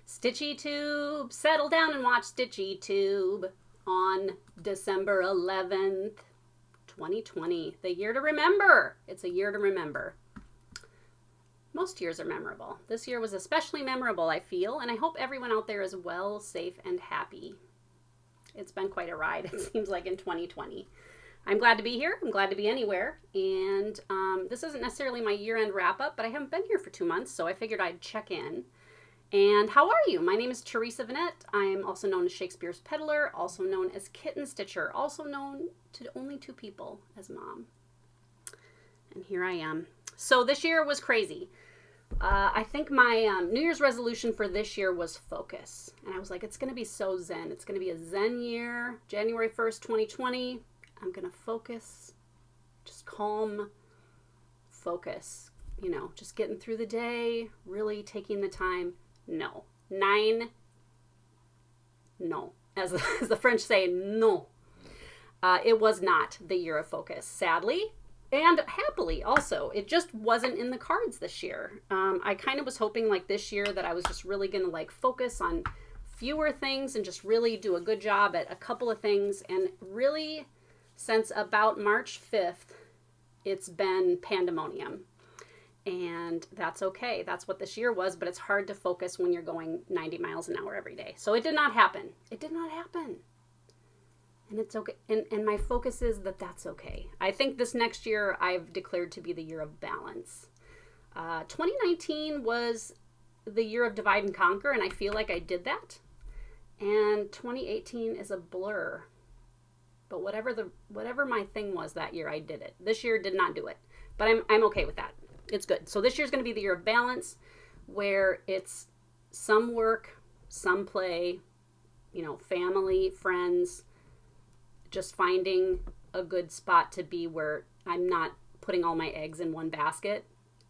StitchyTube, settle down and watch StitchyTube on December 11th, 2020. The year to remember. It's a year to remember. Most years are memorable. This year was especially memorable, I feel, and I hope everyone out there is well, safe, and happy. It's been quite a ride, it seems like, in 2020. I'm glad to be here. I'm glad to be anywhere. And this isn't necessarily my year-end wrap-up, but I haven't been here for 2 months, so I figured I'd check in. And how are you? My name is Teresa Vanette. I'm also known as Shakespeare's Peddler, also known as Kitten Stitcher, also known to only 2 people as Mom. And here I am. So this year was crazy. I think my New Year's resolution for this year was focus. And I was like, it's going to be so zen. It's going to be a zen year. January 1st, 2020. I'm going to focus. Just calm focus. You know, just getting through the day. Really taking the time. No. 9. No. As the French say, no. It was not the year of focus, sadly. And happily also. It just wasn't in the cards this year. I kind of was hoping like this year that I was just really going to like focus on fewer things and just really do a good job at a couple of things. And really, since about March 5th, it's been pandemonium. And that's okay. That's what this year was, but it's hard to focus when you're going 90 miles an hour every day. So it did not happen. It did not happen. And it's okay. And my focus is that that's okay. I think this next year I've declared to be the year of balance. 2019 was the year of divide and conquer, and I feel like I did that. And 2018 is a blur. But whatever my thing was that year, I did it. This year did not do it. But I'm okay with that. It's good. So this year's going to be the year of balance, where it's some work, some play, you know, family, friends, just finding a good spot to be where I'm not putting all my eggs in one basket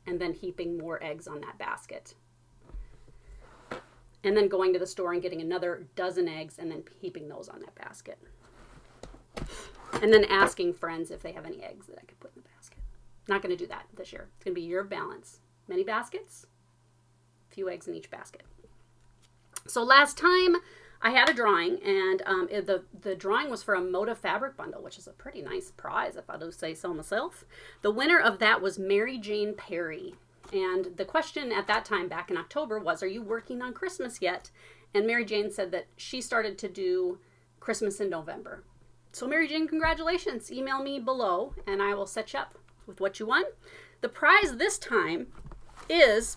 and then heaping more eggs on that basket. And then going to the store and getting another dozen eggs and then heaping those on that basket. And then asking friends if they have any eggs that I could put in the basket. Not going to do that this year. It's going to be a year of balance. Many baskets, few eggs in each basket. So last time I had a drawing, and the drawing was for a Moda fabric bundle, which is a pretty nice prize, if I do say so myself. The winner of that was Mary Jane Perry. And the question at that time, back in October, was, are you working on Christmas yet? And Mary Jane said that she started to do Christmas in November. So Mary Jane, congratulations. Email me below, and I will set you up with what you won. The prize this time is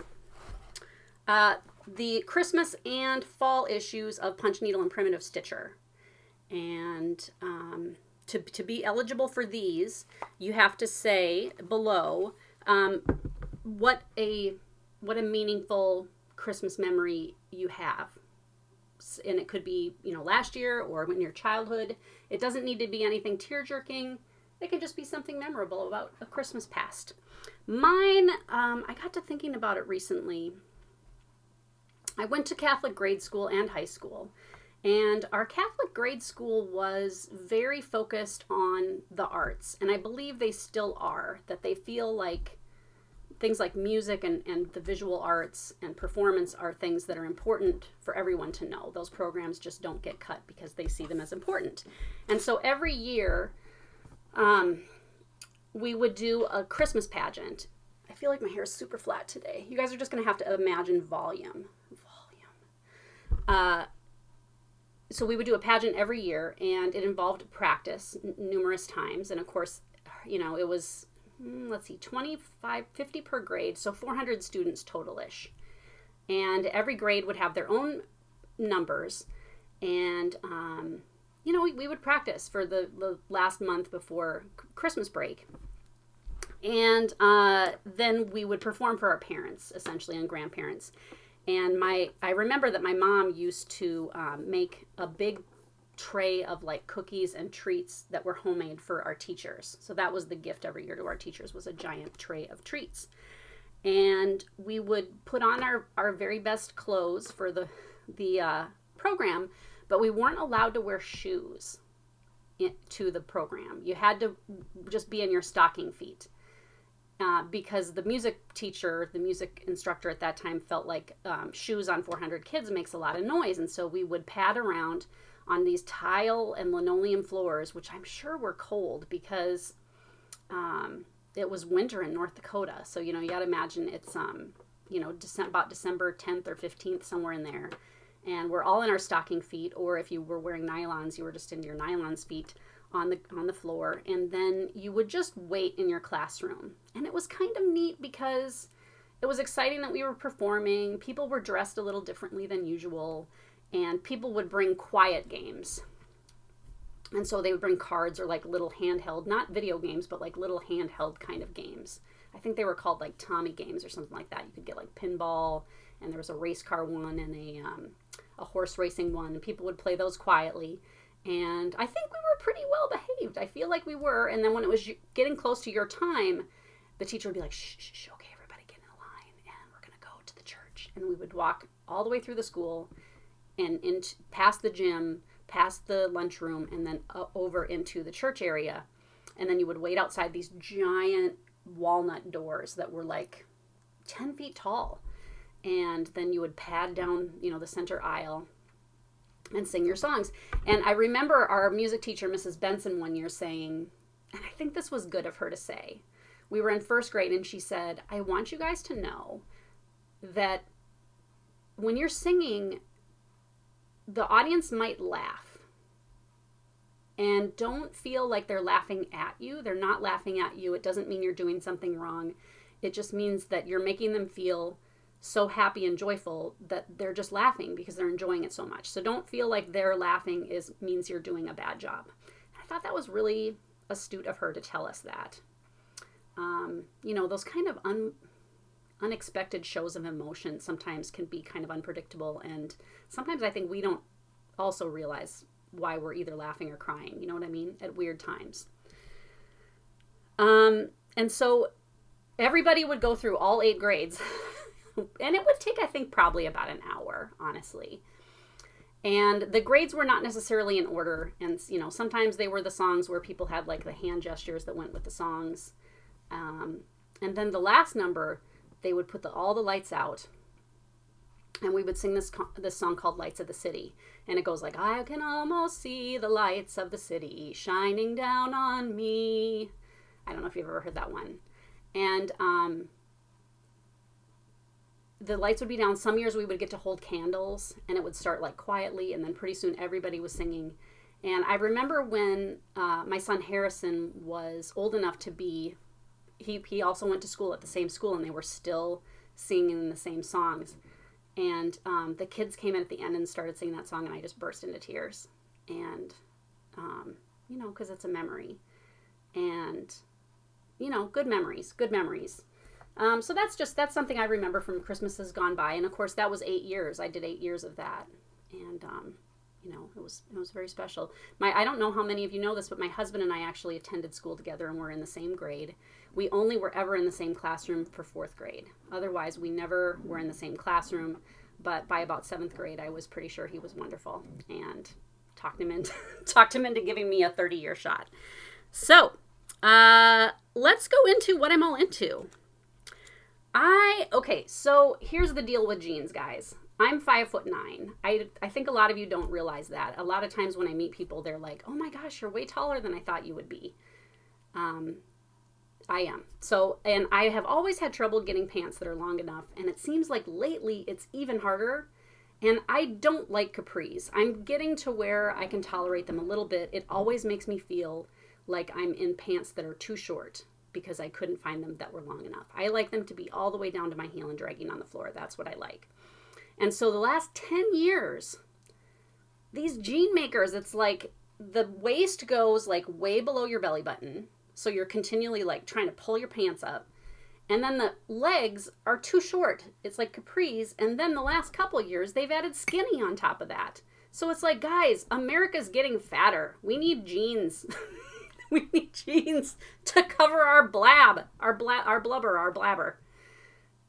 the Christmas and fall issues of Punch Needle and Primitive Stitcher. And to be eligible for these, you have to say below what a meaningful Christmas memory you have. And it could be, you know, last year or in your childhood. It doesn't need to be anything tear-jerking. It can just be something memorable about a Christmas past. Mine, I got to thinking about it recently. I went to Catholic grade school and high school, and our Catholic grade school was very focused on the arts, and I believe they still are, that they feel like things like music and the visual arts and performance are things that are important for everyone to know. Those programs just don't get cut because they see them as important. And so every year, we would do a Christmas pageant. I feel like my hair is super flat today. You guys are just going to have to imagine volume. So we would do a pageant every year, and it involved practice numerous times. And of course, you know, it was, let's see, 50 per grade, so 400 students total-ish. And every grade would have their own numbers. And, you know, we would practice for the last month before Christmas break. And then we would perform for our parents, essentially, and grandparents. And I remember that my mom used to make a big tray of like cookies and treats that were homemade for our teachers. So that was the gift every year to our teachers, was a giant tray of treats. And we would put on our very best clothes for the program, but we weren't allowed to wear shoes to the program. You had to just be in your stocking feet. because the music teacher, the music instructor at that time felt like shoes on 400 kids makes a lot of noise. And so we would pad around on these tile and linoleum floors, which I'm sure were cold because it was winter in North Dakota. So, you got to imagine it's, about December 10th or 15th, somewhere in there. And we're all in our stocking feet, or if you were wearing nylons, you were just in your nylons feet on the floor. And then you would just wait in your classroom. And it was kind of neat because it was exciting that we were performing. People were dressed a little differently than usual. And people would bring quiet games. And so they would bring cards or like little handheld, not video games, but like little handheld kind of games. I think they were called like Tommy games or something like that. You could get like pinball, and there was a race car one and a horse racing one, and people would play those quietly. And I think we were pretty well behaved. I feel like we were. And then when it was getting close to your time, the teacher would be like, shh, shh, shh, okay, everybody get in a line, and we're going to go to the church. And we would walk all the way through the school and past the gym, past the lunchroom, and then over into the church area. And then you would wait outside these giant walnut doors that were like 10 feet tall. And then you would pad down, the center aisle and sing your songs. And I remember our music teacher, Mrs. Benson, one year saying, and I think this was good of her to say, we were in first grade, and she said, I want you guys to know that when you're singing, the audience might laugh. And don't feel like they're laughing at you. They're not laughing at you. It doesn't mean you're doing something wrong. It just means that you're making them feel so happy and joyful that they're just laughing because they're enjoying it so much. So don't feel like their laughing means you're doing a bad job. I thought that was really astute of her to tell us that. Those kind of unexpected shows of emotion sometimes can be kind of unpredictable, and sometimes I think we don't also realize why we're either laughing or crying, you know what I mean, at weird times. And so everybody would go through all 8 grades, and it would take, I think, probably about an hour, honestly. And the grades were not necessarily in order, and sometimes they were the songs where people had like the hand gestures that went with the songs. And then the last number, they would put all the lights out, and we would sing this song called Lights of the City. And it goes like, I can almost see the lights of the city shining down on me. I don't know if you've ever heard that one. And the lights would be down. Some years we would get to hold candles, and it would start like quietly, and then pretty soon everybody was singing. And I remember when my son Harrison was old enough to be, he also went to school at the same school, and they were still singing the same songs. And the kids came in at the end and started singing that song, and I just burst into tears. And, because it's a memory. And, good memories. So that's something I remember from Christmases gone by. And, of course, that was 8 years. I did 8 years of that. And, it was very special. I don't know how many of you know this, but my husband and I actually attended school together, and we're in the same grade. We only were ever in the same classroom for 4th grade. Otherwise, we never were in the same classroom. But by about 7th grade, I was pretty sure he was wonderful, and talked him into giving me a 30-year shot. So, let's go into what I'm all into. So here's the deal with jeans, guys. I'm 5'9". I think a lot of you don't realize that. A lot of times when I meet people, they're like, oh my gosh, you're way taller than I thought you would be. I am. So, and I have always had trouble getting pants that are long enough, and it seems like lately it's even harder, and I don't like capris. I'm getting to where I can tolerate them a little bit. It always makes me feel like I'm in pants that are too short because I couldn't find them that were long enough. I like them to be all the way down to my heel and dragging on the floor. That's what I like. And so the last 10 years, these jean makers, it's like the waist goes like way below your belly button. So you're continually like trying to pull your pants up. And then the legs are too short. It's like capris. And then the last couple years, they've added skinny on top of that. So it's like, guys, America's getting fatter. We need jeans. We need jeans to cover our blab, our blubber, our blabber.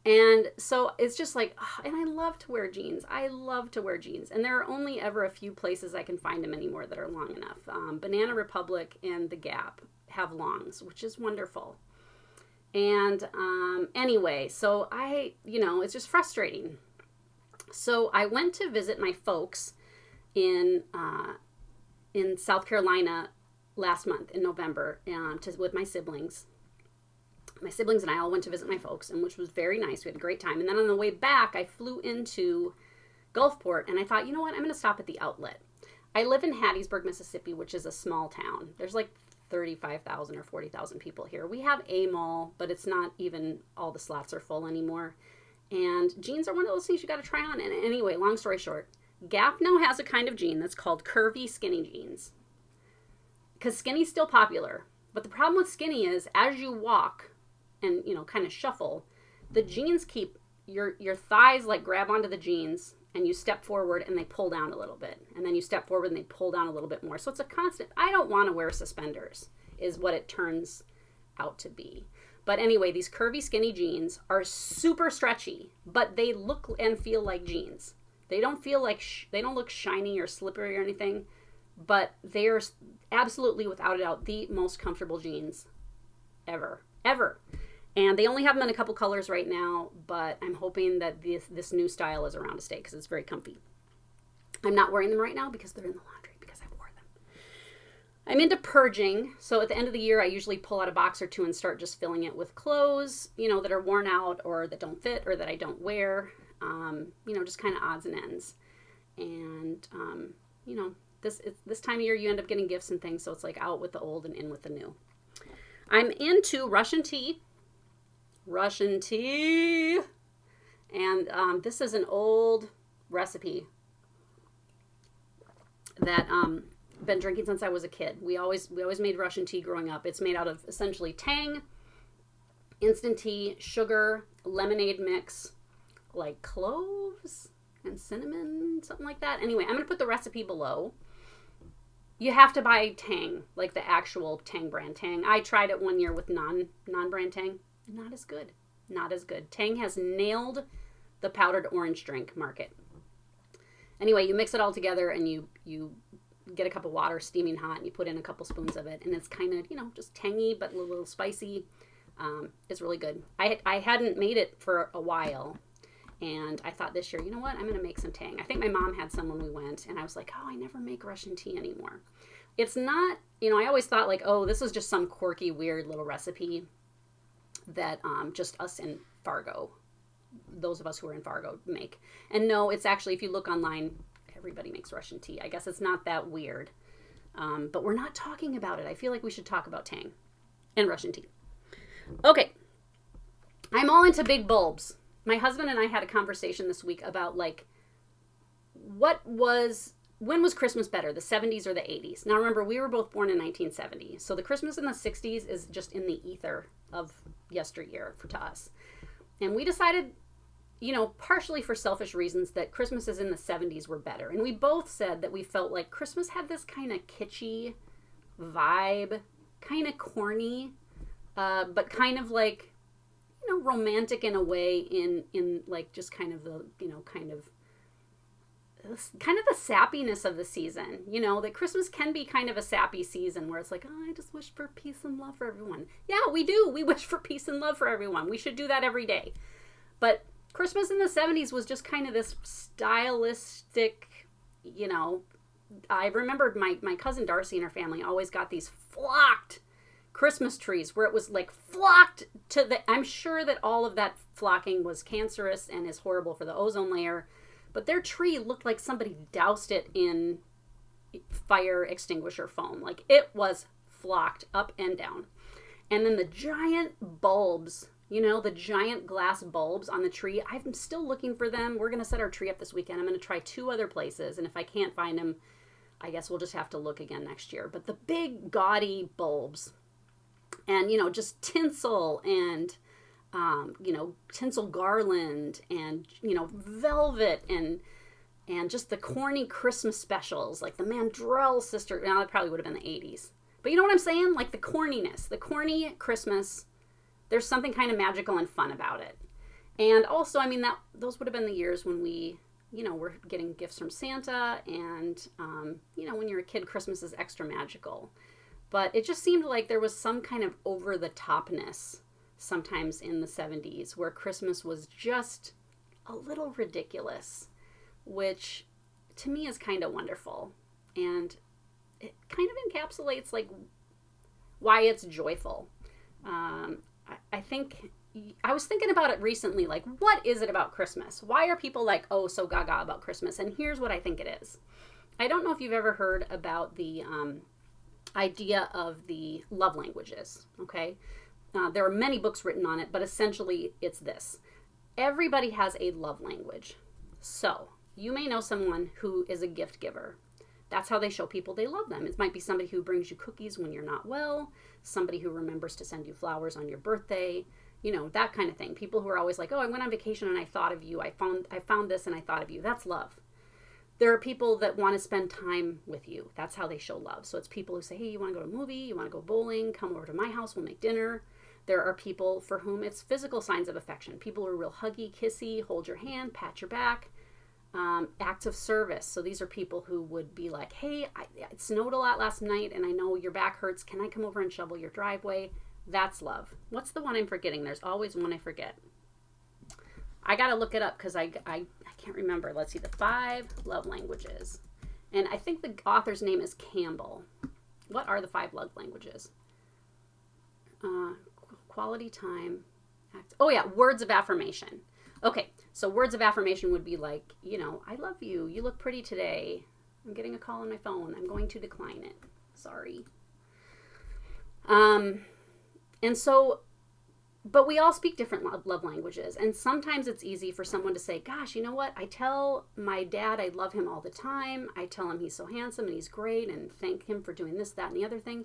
And so it's just like, and I love to wear jeans. And there are only ever a few places I can find them anymore that are long enough. Banana Republic and The Gap have longs, which is wonderful. And anyway, so it's just frustrating. So I went to visit my folks in South Carolina last month in November with my siblings. My siblings and I all went to visit my folks, and which was very nice. We had a great time. And then on the way back, I flew into Gulfport, and I thought, you know what? I'm going to stop at the outlet. I live in Hattiesburg, Mississippi, which is a small town. There's like 35,000 or 40,000 people here. We have a mall, but it's not even all the slots are full anymore. And jeans are one of those things you got to try on. And anyway, long story short, Gap now has a kind of jean that's called Curvy skinny jeans. Because skinny's still popular. But the problem with skinny is as you walk and, kind of shuffle, the jeans keep your thighs like grab onto the jeans, and you step forward and they pull down a little bit. And then you step forward and they pull down a little bit more. So it's a constant. I don't want to wear suspenders is what it turns out to be. But anyway, these curvy skinny jeans are super stretchy, but they look and feel like jeans. They don't feel like, they don't look shiny or slippery or anything, but they are absolutely, without a doubt, the most comfortable jeans ever. And they only have them in a couple colors right now, but I'm hoping that this new style is around to stay because it's very comfy. I'm not wearing them right now because they're in the laundry because I wore them. I'm into purging, so at the end of the year, I usually pull out a box or two and start just filling it with clothes, that are worn out or that don't fit or that I don't wear, just kind of odds and ends. And, this time of year, you end up getting gifts and things, so it's like out with the old and in with the new. I'm into Russian tea. And this is an old recipe that I've been drinking since I was a kid. We always made Russian tea growing up. It's made out of essentially Tang, instant tea, sugar, lemonade mix, like cloves and cinnamon, something like that. Anyway, I'm going to put the recipe below. You have to buy Tang, like the actual Tang brand Tang. I tried it one year with non-brand Tang. Not as good. Tang has nailed the powdered orange drink market. Anyway, you mix it all together and you get a cup of water steaming hot and you put in a couple spoons of it, and it's kind of, just tangy but a little spicy. It's really good. I hadn't made it for a while, and I thought this year, you know what, I'm going to make some Tang. I think my mom had some when we went, and I was like, I never make Russian tea anymore. It's not, I always thought like, this is just some quirky, weird little recipe that just us in Fargo, those of us who are in Fargo, make. And no, it's actually, if you look online, everybody makes Russian tea. I guess it's not that weird. But we're not talking about it. I feel like we should talk about Tang and Russian tea. Okay. I'm all into big bulbs. My husband and I had a conversation this week about when was Christmas better, the 70s or the 80s? Now remember, we were both born in 1970. So the Christmas in the 60s is just in the ether of yesteryear to us. And we decided, partially for selfish reasons, that Christmases in the 70s were better. And we both said that we felt like Christmas had this kind of kitschy vibe, kind of corny, but kind of like, romantic in a way in like just kind of the, kind of the sappiness of the season, that Christmas can be kind of a sappy season where it's like, I just wish for peace and love for everyone. Yeah, we do. We wish for peace and love for everyone. We should do that every day. But Christmas in the 70s was just kind of this stylistic, I remembered my cousin Darcy and her family always got these flocked Christmas trees where it was like flocked I'm sure that all of that flocking was cancerous and is horrible for the ozone layer. But their tree looked like somebody doused it in fire extinguisher foam. Like it was flocked up and down. And then the giant bulbs, the giant glass bulbs on the tree, I'm still looking for them. We're going to set our tree up this weekend. I'm going to try 2 other places. And if I can't find them, I guess we'll just have to look again next year. But the big gaudy bulbs and, just tinsel and tinsel garland and, velvet and just the corny Christmas specials, like the Mandrell sister. Now, that probably would have been the 80s. But you know what I'm saying? Like the corniness, the corny Christmas, there's something kind of magical and fun about it. And also, those would have been the years when we, were getting gifts from Santa and, when you're a kid, Christmas is extra magical. But it just seemed like there was some kind of over-the-topness sometimes in the 70s, where Christmas was just a little ridiculous, which to me is kind of wonderful. And it kind of encapsulates like why it's joyful. I think I was thinking about it recently, like, what is it about Christmas? Why are people like, oh, so gaga about Christmas? And here's what I think it is. I don't know if you've ever heard about the idea of the love languages, okay? There are many books written on it, but essentially it's this. Everybody has a love language. So you may know someone who is a gift giver. That's how they show people they love them. It might be somebody who brings you cookies when you're not well, somebody who remembers to send you flowers on your birthday, you know, that kind of thing. People who are always like, oh, I went on vacation and I thought of you. I found this and I thought of you. That's love. There are people that want to spend time with you. That's how they show love. So it's people who say, hey, you want to go to a movie? You want to go bowling? Come over to my house. We'll make dinner. There are people for whom it's physical signs of affection. People who are real huggy, kissy, hold your hand, pat your back. Acts of service. So these are people who would be like, hey, it snowed a lot last night and I know your back hurts. Can I come over and shovel your driveway? That's love. What's the one I'm forgetting? There's always one I forget. I got to look it up because I can't remember. Let's see, the 5 love languages. And I think the author's name is Campbell. What are the 5 love languages? Quality time. Oh yeah, words of affirmation. Okay, so words of affirmation would be like, you know, I love you. You look pretty today. I'm getting a call on my phone. I'm going to decline it. Sorry. And so, but we all speak different love languages. And sometimes it's easy for someone to say, gosh, you know what? I tell my dad I love him all the time. I tell him he's so handsome and he's great and thank him for doing this, that, and the other thing.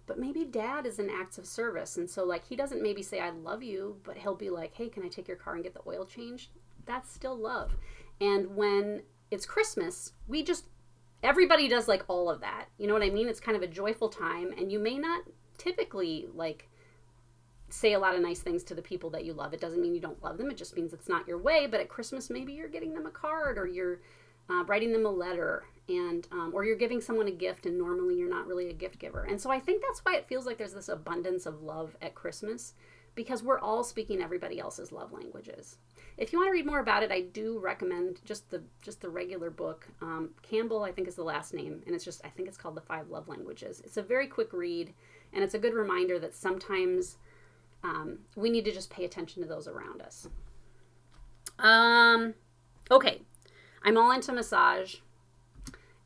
But maybe dad is an act of service. And so like he doesn't maybe say I love you, but he'll be like, hey, can I take your car and get the oil changed? That's still love. And when it's Christmas, everybody does like all of that. You know what I mean? It's kind of a joyful time. And you may not typically like say a lot of nice things to the people that you love. It doesn't mean you don't love them. It just means it's not your way. But at Christmas, maybe you're getting them a card or you're writing them a letter, and or you're giving someone a gift, and normally you're not really a gift giver. And so I think that's why it feels like there's this abundance of love at Christmas, because we're all speaking everybody else's love languages. If you want to read more about it, I do recommend just the regular book. Campbell, I think, is the last name, and I think it's called The 5 Love Languages. It's a very quick read, and it's a good reminder that sometimes we need to just pay attention to those around us. Okay. I'm all into massage,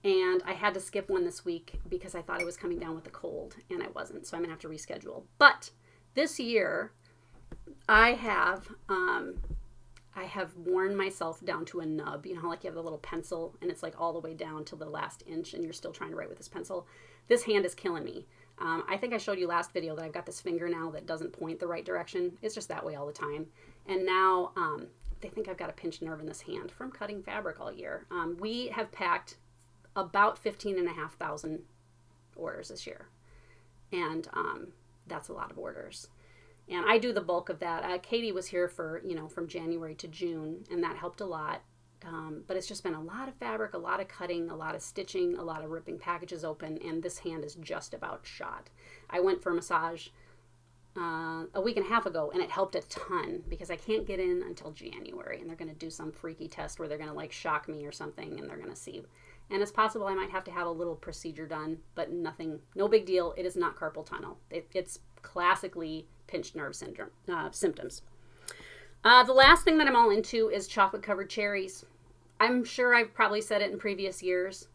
and I had to skip one this week because I thought I was coming down with a cold, and I wasn't, so I'm going to have to reschedule. But this year, I have worn myself down to a nub. You know how like you have the little pencil, and it's like all the way down to the last inch, and you're still trying to write with this pencil? This hand is killing me. I think I showed you last video that I've got this finger now that doesn't point the right direction. It's just that way all the time. And now they think I've got a pinched nerve in this hand from cutting fabric all year. We have packed about 15,500 orders this year. And that's a lot of orders. And I do the bulk of that. Katie was here for, from January to June, and that helped a lot. But it's just been a lot of fabric, a lot of cutting, a lot of stitching, a lot of ripping packages open, and this hand is just about shot. I went for a massage a week and a half ago, and it helped a ton because I can't get in until January, and they're going to do some freaky test where they're going to like shock me or something, and they're going to see. And it's possible I might have to have a little procedure done, but nothing, no big deal. It is not carpal tunnel. It's classically pinched nerve syndrome symptoms. The last thing that I'm all into is chocolate covered cherries. I'm sure I've probably said it in previous years.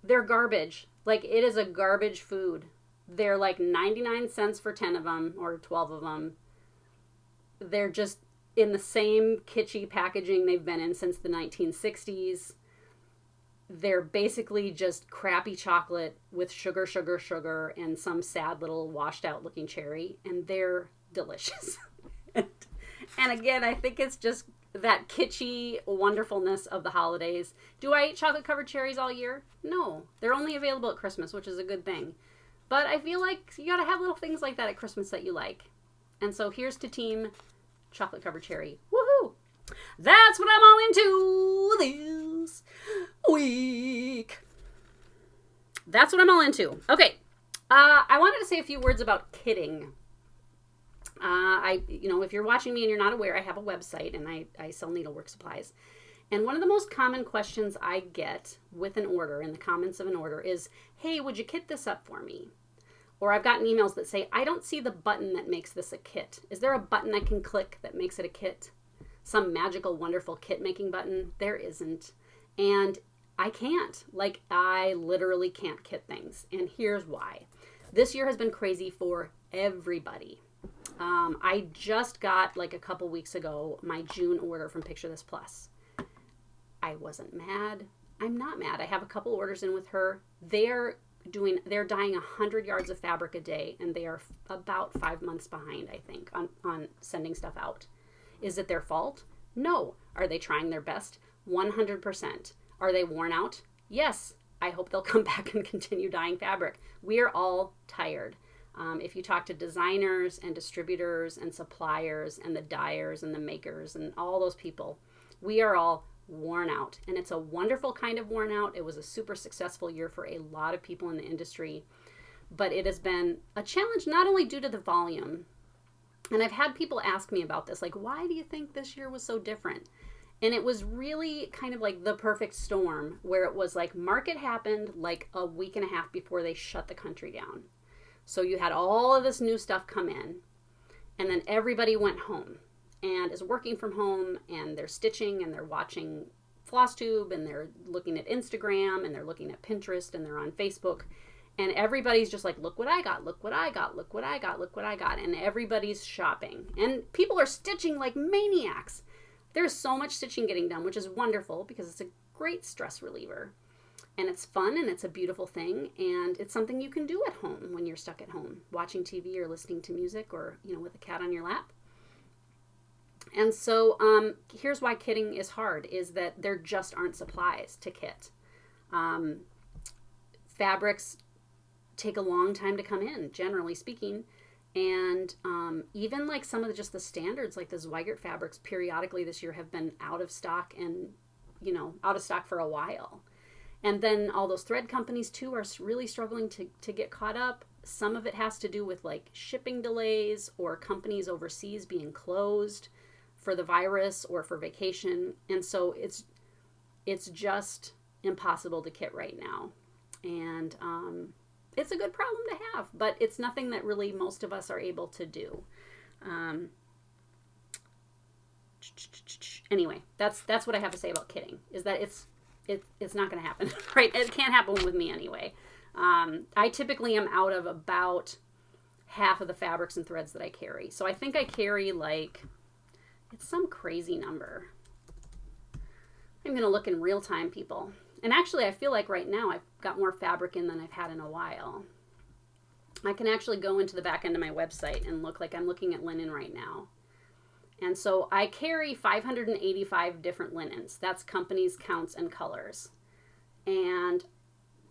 They're garbage. Like, it is a garbage food. They're like 99 cents for 10 of them or 12 of them. They're just in the same kitschy packaging they've been in since the 1960s. They're basically just crappy chocolate with sugar, and some sad little washed out looking cherry. And they're delicious. And again, I think it's just that kitschy wonderfulness of the holidays. Do I eat chocolate covered cherries all year? No. They're only available at Christmas, which is a good thing. But I feel like you gotta have little things like that at Christmas that you like. And so here's to team chocolate covered cherry. Woohoo! That's what I'm all into this week. That's what I'm all into. Okay. I wanted to say a few words about kidding. if you're watching me and you're not aware, I have a website and I sell needlework supplies. And one of the most common questions I get with an order, in the comments of an order, is, hey, would you kit this up for me? Or I've gotten emails that say, I don't see the button that makes this a kit. Is there a button I can click that makes it a kit? Some magical, wonderful kit making button? There isn't. And I can't. Like, I literally can't kit things. And here's why. This year has been crazy for everybody. I just got, like a couple weeks ago, my June order from Picture This Plus. I wasn't mad. I'm not mad. I have a couple orders in with her. They're dyeing 100 yards of fabric a day, and they are about 5 months behind, I think, on sending stuff out. Is it their fault? No. Are they trying their best? 100%. Are they worn out? Yes. I hope they'll come back and continue dyeing fabric. We are all tired. If you talk to designers and distributors and suppliers and the dyers and the makers and all those people, we are all worn out. And it's a wonderful kind of worn out. It was a super successful year for a lot of people in the industry. But it has been a challenge not only due to the volume, and I've had people ask me about this, like, why do you think this year was so different? And it was really kind of like the perfect storm, where it was like market happened like a week and a half before they shut the country down. So you had all of this new stuff come in, and then everybody went home and is working from home, and they're stitching and they're watching FlossTube and they're looking at Instagram and they're looking at Pinterest and they're on Facebook, and everybody's just like, look what I got, look what I got, look what I got, look what I got. And everybody's shopping and people are stitching like maniacs. There's so much stitching getting done, which is wonderful because it's a great stress reliever. And it's fun and it's a beautiful thing, and it's something you can do at home when you're stuck at home, watching TV or listening to music, or, with a cat on your lap. And so here's why kitting is hard, is that there just aren't supplies to kit. Fabrics take a long time to come in, generally speaking. And even like some of the standards, like the Zweigert fabrics periodically this year have been out of stock, and, out of stock for a while. And then all those thread companies too are really struggling to get caught up. Some of it has to do with like shipping delays or companies overseas being closed for the virus or for vacation. And so it's just impossible to kit right now. And it's a good problem to have, but it's nothing that really most of us are able to do. Anyway, that's what I have to say about kitting, is that it's not going to happen, right? It can't happen with me anyway. I typically am out of about half of the fabrics and threads that I carry. So I think I carry it's some crazy number. I'm going to look in real time, people. And actually, I feel like right now I've got more fabric in than I've had in a while. I can actually go into the back end of my website and look like I'm looking at linen right now. And so I carry 585 different linens. That's companies, counts, and colors. And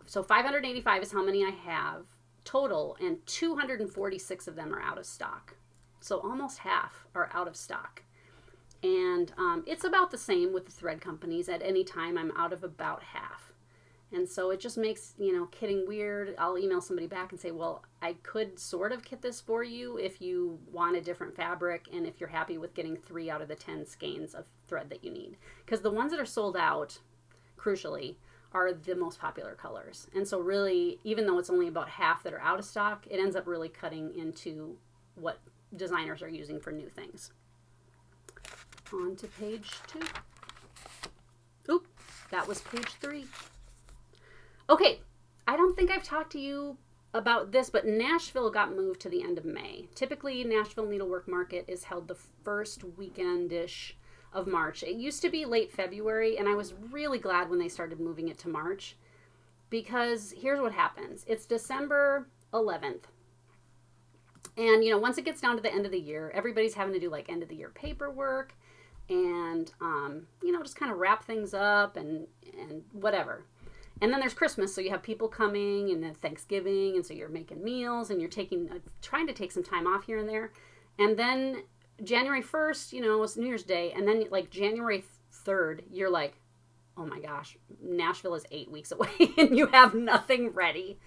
so 585 is how many I have total, and 246 of them are out of stock. So almost half are out of stock. And it's about the same with the thread companies. At any time, I'm out of about half. And so it just makes, kitting weird. I'll email somebody back and say, well, I could sort of kit this for you if you want a different fabric and if you're happy with getting 3 out of the 10 skeins of thread that you need. Because the ones that are sold out, crucially, are the most popular colors. And so really, even though it's only about half that are out of stock, it ends up really cutting into what designers are using for new things. On to page 2. Oop, that was page 3. Okay, I don't think I've talked to you about this, but Nashville got moved to the end of May. Typically, Nashville Needlework Market is held the first weekend-ish of March. It used to be late February, and I was really glad when they started moving it to March, because here's what happens. It's December 11th. And, once it gets down to the end of the year, everybody's having to do like end of the year paperwork and, just kind of wrap things up and whatever. And then there's Christmas, so you have people coming, and then Thanksgiving, and so you're making meals, and you're trying to take some time off here and there. And then January 1st, it's New Year's Day, and then like January 3rd, you're like, oh my gosh, Nashville is 8 weeks away, and you have nothing ready.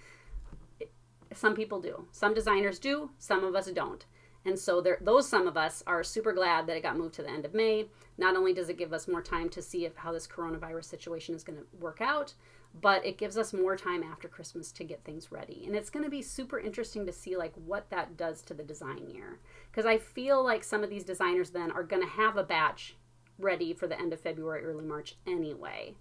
Some people do. Some designers do. Some of us don't. And so those some of us are super glad that it got moved to the end of May. Not only does it give us more time to see how this coronavirus situation is going to work out, but it gives us more time after Christmas to get things ready. And it's going to be super interesting to see like what that does to the design year. Because I feel like some of these designers then are going to have a batch ready for the end of February, early March anyway.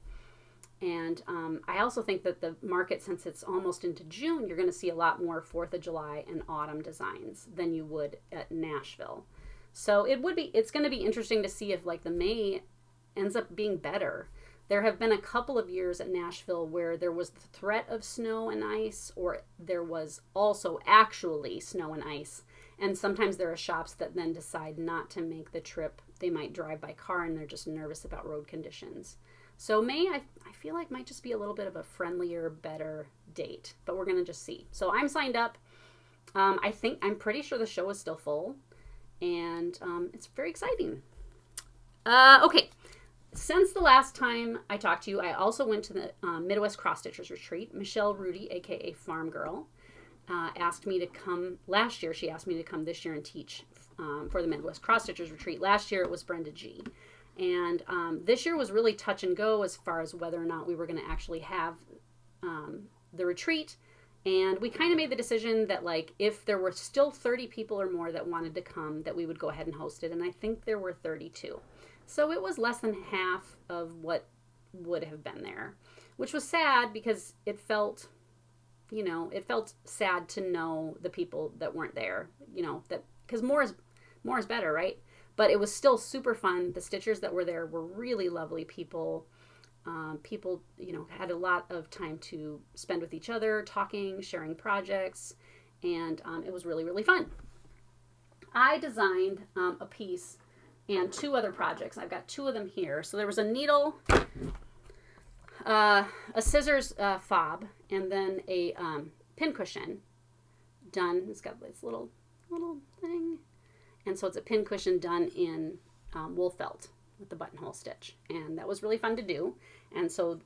And I also think that the market, since it's almost into June, you're going to see a lot more 4th of July and autumn designs than you would at Nashville. So it's going to be interesting to see if like the May ends up being better. There have been a couple of years at Nashville where there was the threat of snow and ice, or there was also actually snow and ice. And sometimes there are shops that then decide not to make the trip. They might drive by car and they're just nervous about road conditions. So May, I feel like might just be a little bit of a friendlier, better date, but we're going to just see. So I'm signed up. I'm pretty sure the show is still full, and it's very exciting. Okay. Since the last time I talked to you, I also went to the Midwest Cross Stitchers Retreat. Michelle Rudy, aka Farm Girl, asked me to come last year. She asked me to come this year and teach for the Midwest Cross Stitchers Retreat. Last year it was Brenda G. And this year was really touch and go as far as whether or not we were going to actually have the retreat. And we kind of made the decision that like if there were still 30 people or more that wanted to come, that we would go ahead and host it. And I think there were 32. So it was less than half of what would have been there, which was sad because it felt sad to know the people that weren't there, that because more is better, right? But it was still super fun. The stitchers that were there were really lovely people. People, had a lot of time to spend with each other, talking, sharing projects, and it was really, really fun. I designed a piece and 2 other projects. I've got 2 of them here. So there was a needle, a scissors fob, and then a pincushion done. It's got this little thing. And so it's a pincushion done in wool felt with the buttonhole stitch. And that was really fun to do. And so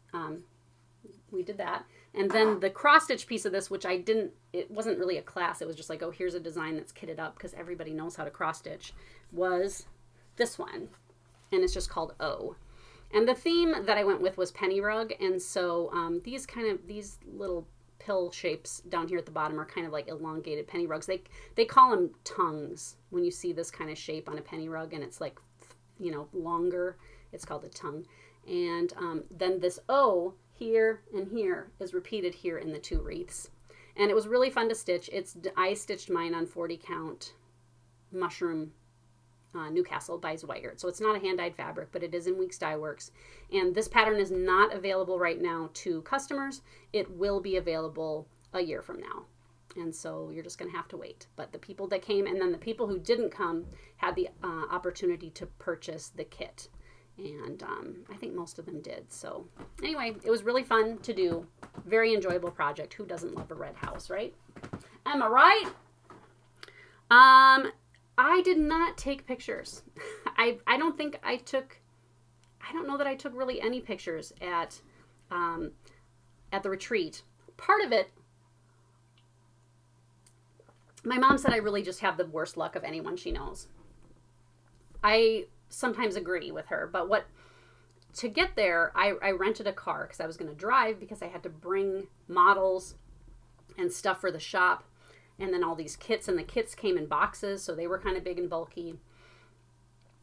we did that. And then the cross stitch piece of this, which it wasn't really a class. It was just like, oh, here's a design that's kitted up because everybody knows how to cross stitch, was this one. And it's just called O. And the theme that I went with was penny rug. And so these little pill shapes down here at the bottom are kind of like elongated penny rugs. They call them tongues when you see this kind of shape on a penny rug and it's like, longer. It's called a tongue. And then this O here and here is repeated here in the 2 wreaths. And it was really fun to stitch. I stitched mine on 40 count mushroom Newcastle by Zweigert. So it's not a hand-dyed fabric, but it is in Weeks Dye Works. And this pattern is not available right now to customers. It will be available a year from now. And so you're just going to have to wait. But the people that came and then the people who didn't come had the opportunity to purchase the kit. And I think most of them did. So anyway, it was really fun to do. Very enjoyable project. Who doesn't love a red house, right? Am I right? I did not take pictures. I don't know that I took really any pictures at the retreat. Part of it, my mom said I really just have the worst luck of anyone she knows. I sometimes agree with her, but to get there, I rented a car because I was going to drive because I had to bring models and stuff for the shop. And then all these kits, and the kits came in boxes, so they were kind of big and bulky.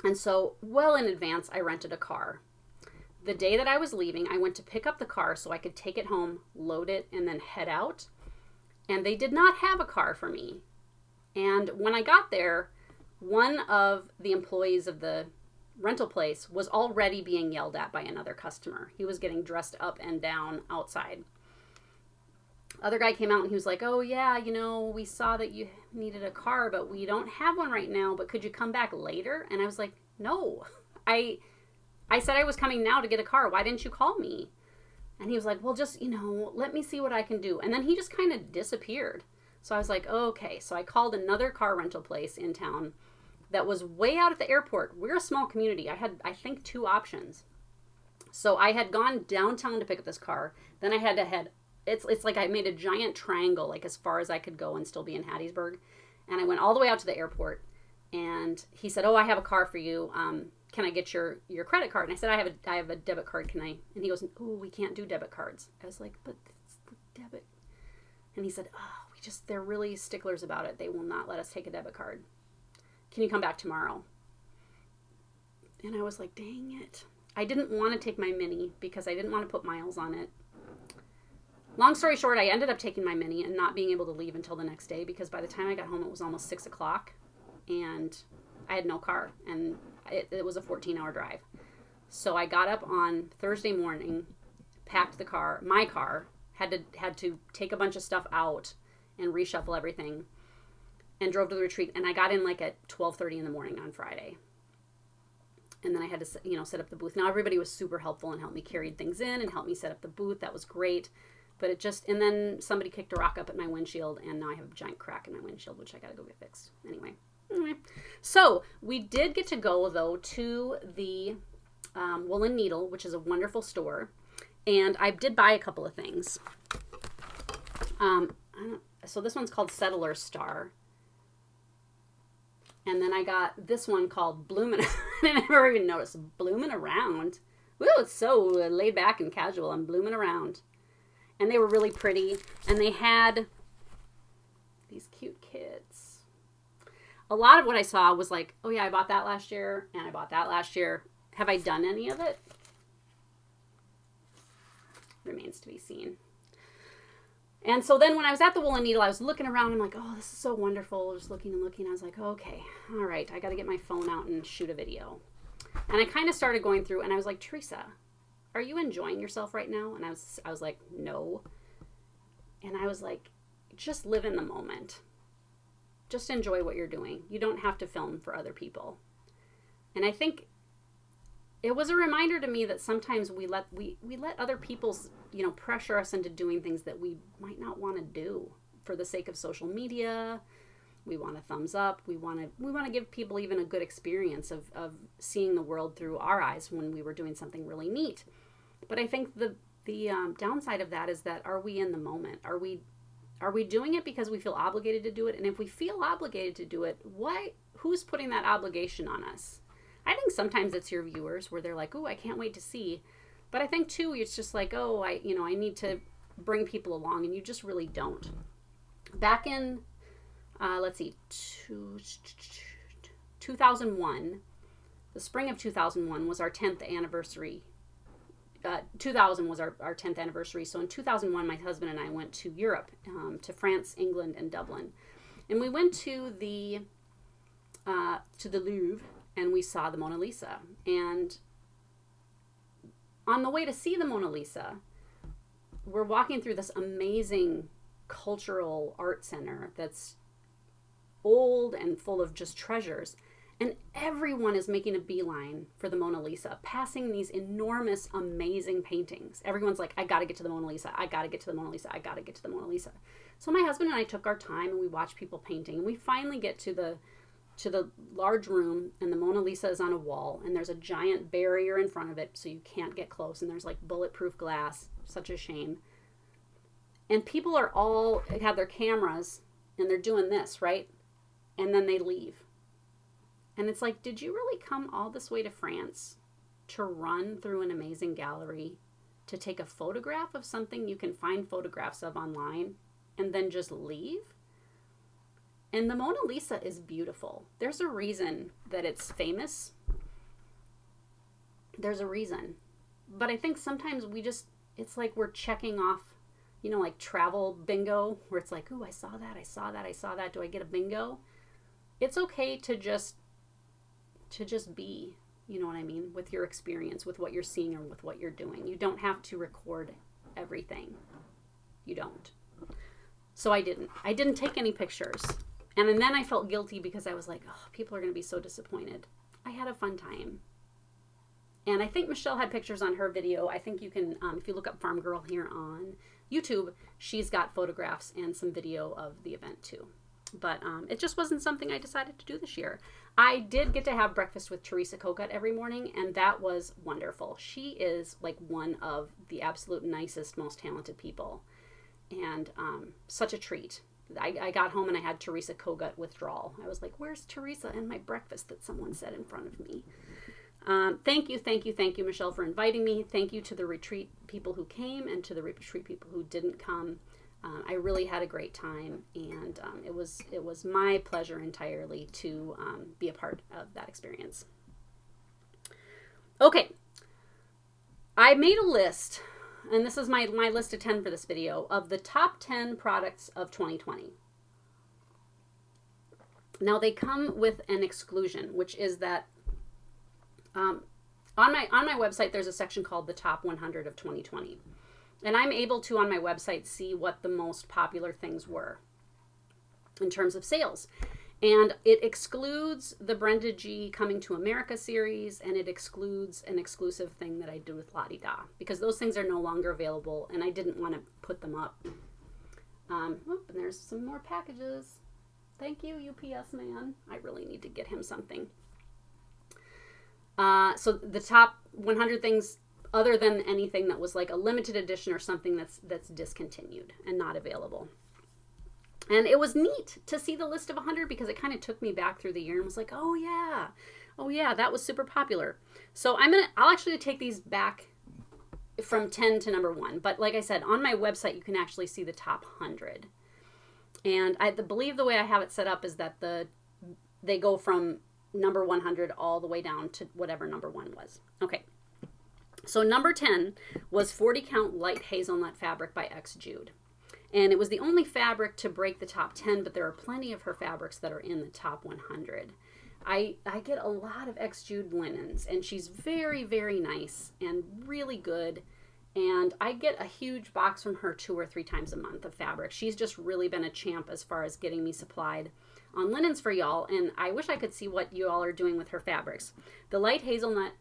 And so, well in advance, I rented a car. The day that I was leaving, I went to pick up the car so I could take it home, load it, and then head out. And they did not have a car for me. And when I got there, one of the employees of the rental place was already being yelled at by another customer. He was getting dressed up and down outside. Other guy came out and he was like, oh yeah, we saw that you needed a car, but we don't have one right now, but could you come back later? And I was like, no, I said I was coming now to get a car. Why didn't you call me? And he was like, well, just, let me see what I can do. And then he just kind of disappeared. So I was like, okay. So I called another car rental place in town that was way out at the airport. We're a small community. I had, I think, 2 options. So I had gone downtown to pick up this car. Then I had to head, it's like I made a giant triangle, like as far as I could go and still be in Hattiesburg. And I went all the way out to the airport. And he said, oh, I have a car for you. Can I get your credit card? And I said, I have a debit card. Can I? And he goes, oh, we can't do debit cards. I was like, but it's the debit. And he said, oh, they're really sticklers about it. They will not let us take a debit card. Can you come back tomorrow? And I was like, dang it. I didn't want to take my Mini because I didn't want to put miles on it. Long story short, I ended up taking my Mini and not being able to leave until the next day because by the time I got home, it was almost 6 o'clock and I had no car and it was a 14-hour drive. So I got up on Thursday morning, packed my car, had to take a bunch of stuff out and reshuffle everything and drove to the retreat. And I got in like at 12:30 in the morning on Friday. And then I had to, set up the booth. Now everybody was super helpful and helped me carry things in and helped me set up the booth. That was great. But and then somebody kicked a rock up at my windshield and now I have a giant crack in my windshield, which I got to go get fixed. Anyway. So we did get to go though to the Woolen Needle, which is a wonderful store. And I did buy a couple of things. So this one's called Settler Star. And then I got this one called Bloomin'. I never even noticed. Bloomin' Around. Woo, it's so laid back and casual. I'm blooming around. And they were really pretty. And they had these cute kids. A lot of what I saw was like, oh yeah, I bought that last year. And I bought that last year. Have I done any of it? Remains to be seen. And so then when I was at the Woolen Needle, I was looking around. I'm like, oh, this is so wonderful. Just looking and looking. I was like, okay, all right. I got to get my phone out and shoot a video. And I kind of started going through and I was like, Teresa, are you enjoying yourself right now? And I was like, no. And I was like, just live in the moment. Just enjoy what you're doing. You don't have to film for other people. And I think it was a reminder to me that sometimes we let other people's, pressure us into doing things that we might not want to do for the sake of social media. We want a thumbs up. We want to give people even a good experience of seeing the world through our eyes when we were doing something really neat. But I think the downside of that is that, are we in the moment? Are we doing it because we feel obligated to do it? And if we feel obligated to do it, who's putting that obligation on us? I think sometimes it's your viewers where they're like, oh, I can't wait to see. But I think too, it's just like, oh, I need to bring people along, and you just really don't. Back in, 2001, the spring of 2001 was our 10th anniversary. 2000 was our 10th anniversary. So in 2001, my husband and I went to Europe, to France, England, and Dublin. And we went to the Louvre, and we saw the Mona Lisa. And on the way to see the Mona Lisa, we're walking through this amazing cultural art center that's old and full of just treasures. And everyone is making a beeline for the Mona Lisa, passing these enormous, amazing paintings. Everyone's like, I got to get to the Mona Lisa. I got to get to the Mona Lisa. I got to get to the Mona Lisa. So my husband and I took our time and we watched people painting. And we finally get to the large room, and the Mona Lisa is on a wall, and there's a giant barrier in front of it so you can't get close, and there's like bulletproof glass. Such a shame. And people are all have their cameras and they're doing this, right? And then they leave. And it's like, did you really come all this way to France to run through an amazing gallery, to take a photograph of something you can find photographs of online, and then just leave? And the Mona Lisa is beautiful. There's a reason that it's famous. There's a reason. But I think sometimes it's like we're checking off, like travel bingo, where it's like, ooh, I saw that, I saw that, I saw that. Do I get a bingo? It's okay to just be, you know what I mean, with your experience, with what you're seeing or with what you're doing. You don't have to record everything. You don't. So I didn't take any pictures. And then I felt guilty because I was like, oh, people are going to be so disappointed. I had a fun time. And I think Michelle had pictures on her video. I think you can, if you look up Farm Girl here on YouTube, she's got photographs and some video of the event too. But it just wasn't something I decided to do this year. I did get to have breakfast with Teresa Kogut every morning, and that was wonderful. She is like one of the absolute nicest, most talented people. And such a treat. I got home and I had Teresa Kogut withdrawal. I was like, where's Teresa and my breakfast that someone said in front of me? Thank you, Michelle, for inviting me. Thank you to the retreat people who came and to the retreat people who didn't come. I really had a great time, and it was my pleasure entirely to be a part of that experience. Okay, I made a list, and this is my list of 10 for this video, of the top 10 products of 2020. Now, they come with an exclusion, which is that on my website, there's a section called the top 100 of 2020. And I'm able to, on my website, see what the most popular things were in terms of sales. And it excludes the Brenda G Coming to America series, and it excludes an exclusive thing that I do with La Di Da, because those things are no longer available, and I didn't want to put them up. And there's some more packages. Thank you, UPS man. I really need to get him something. So the top 100 things, other than anything that was like a limited edition or something that's discontinued and not available. And it was neat to see the list of 100 because it kind of took me back through the year and was like, oh yeah, that was super popular. So I'll actually take these back from 10 to number 1. But like I said, on my website, you can actually see the top 100. And I believe the way I have it set up is that they go from number 100 all the way down to whatever number 1 was. Okay. So number 10 was 40 count light hazelnut fabric by X Jude. And it was the only fabric to break the top 10, but there are plenty of her fabrics that are in the top 100. I get a lot of X Jude linens, and she's very, very nice and really good. And I get a huge box from her 2 or 3 times a month of fabric. She's just really been a champ as far as getting me supplied on linens for y'all. And I wish I could see what you all are doing with her fabrics. The light hazelnut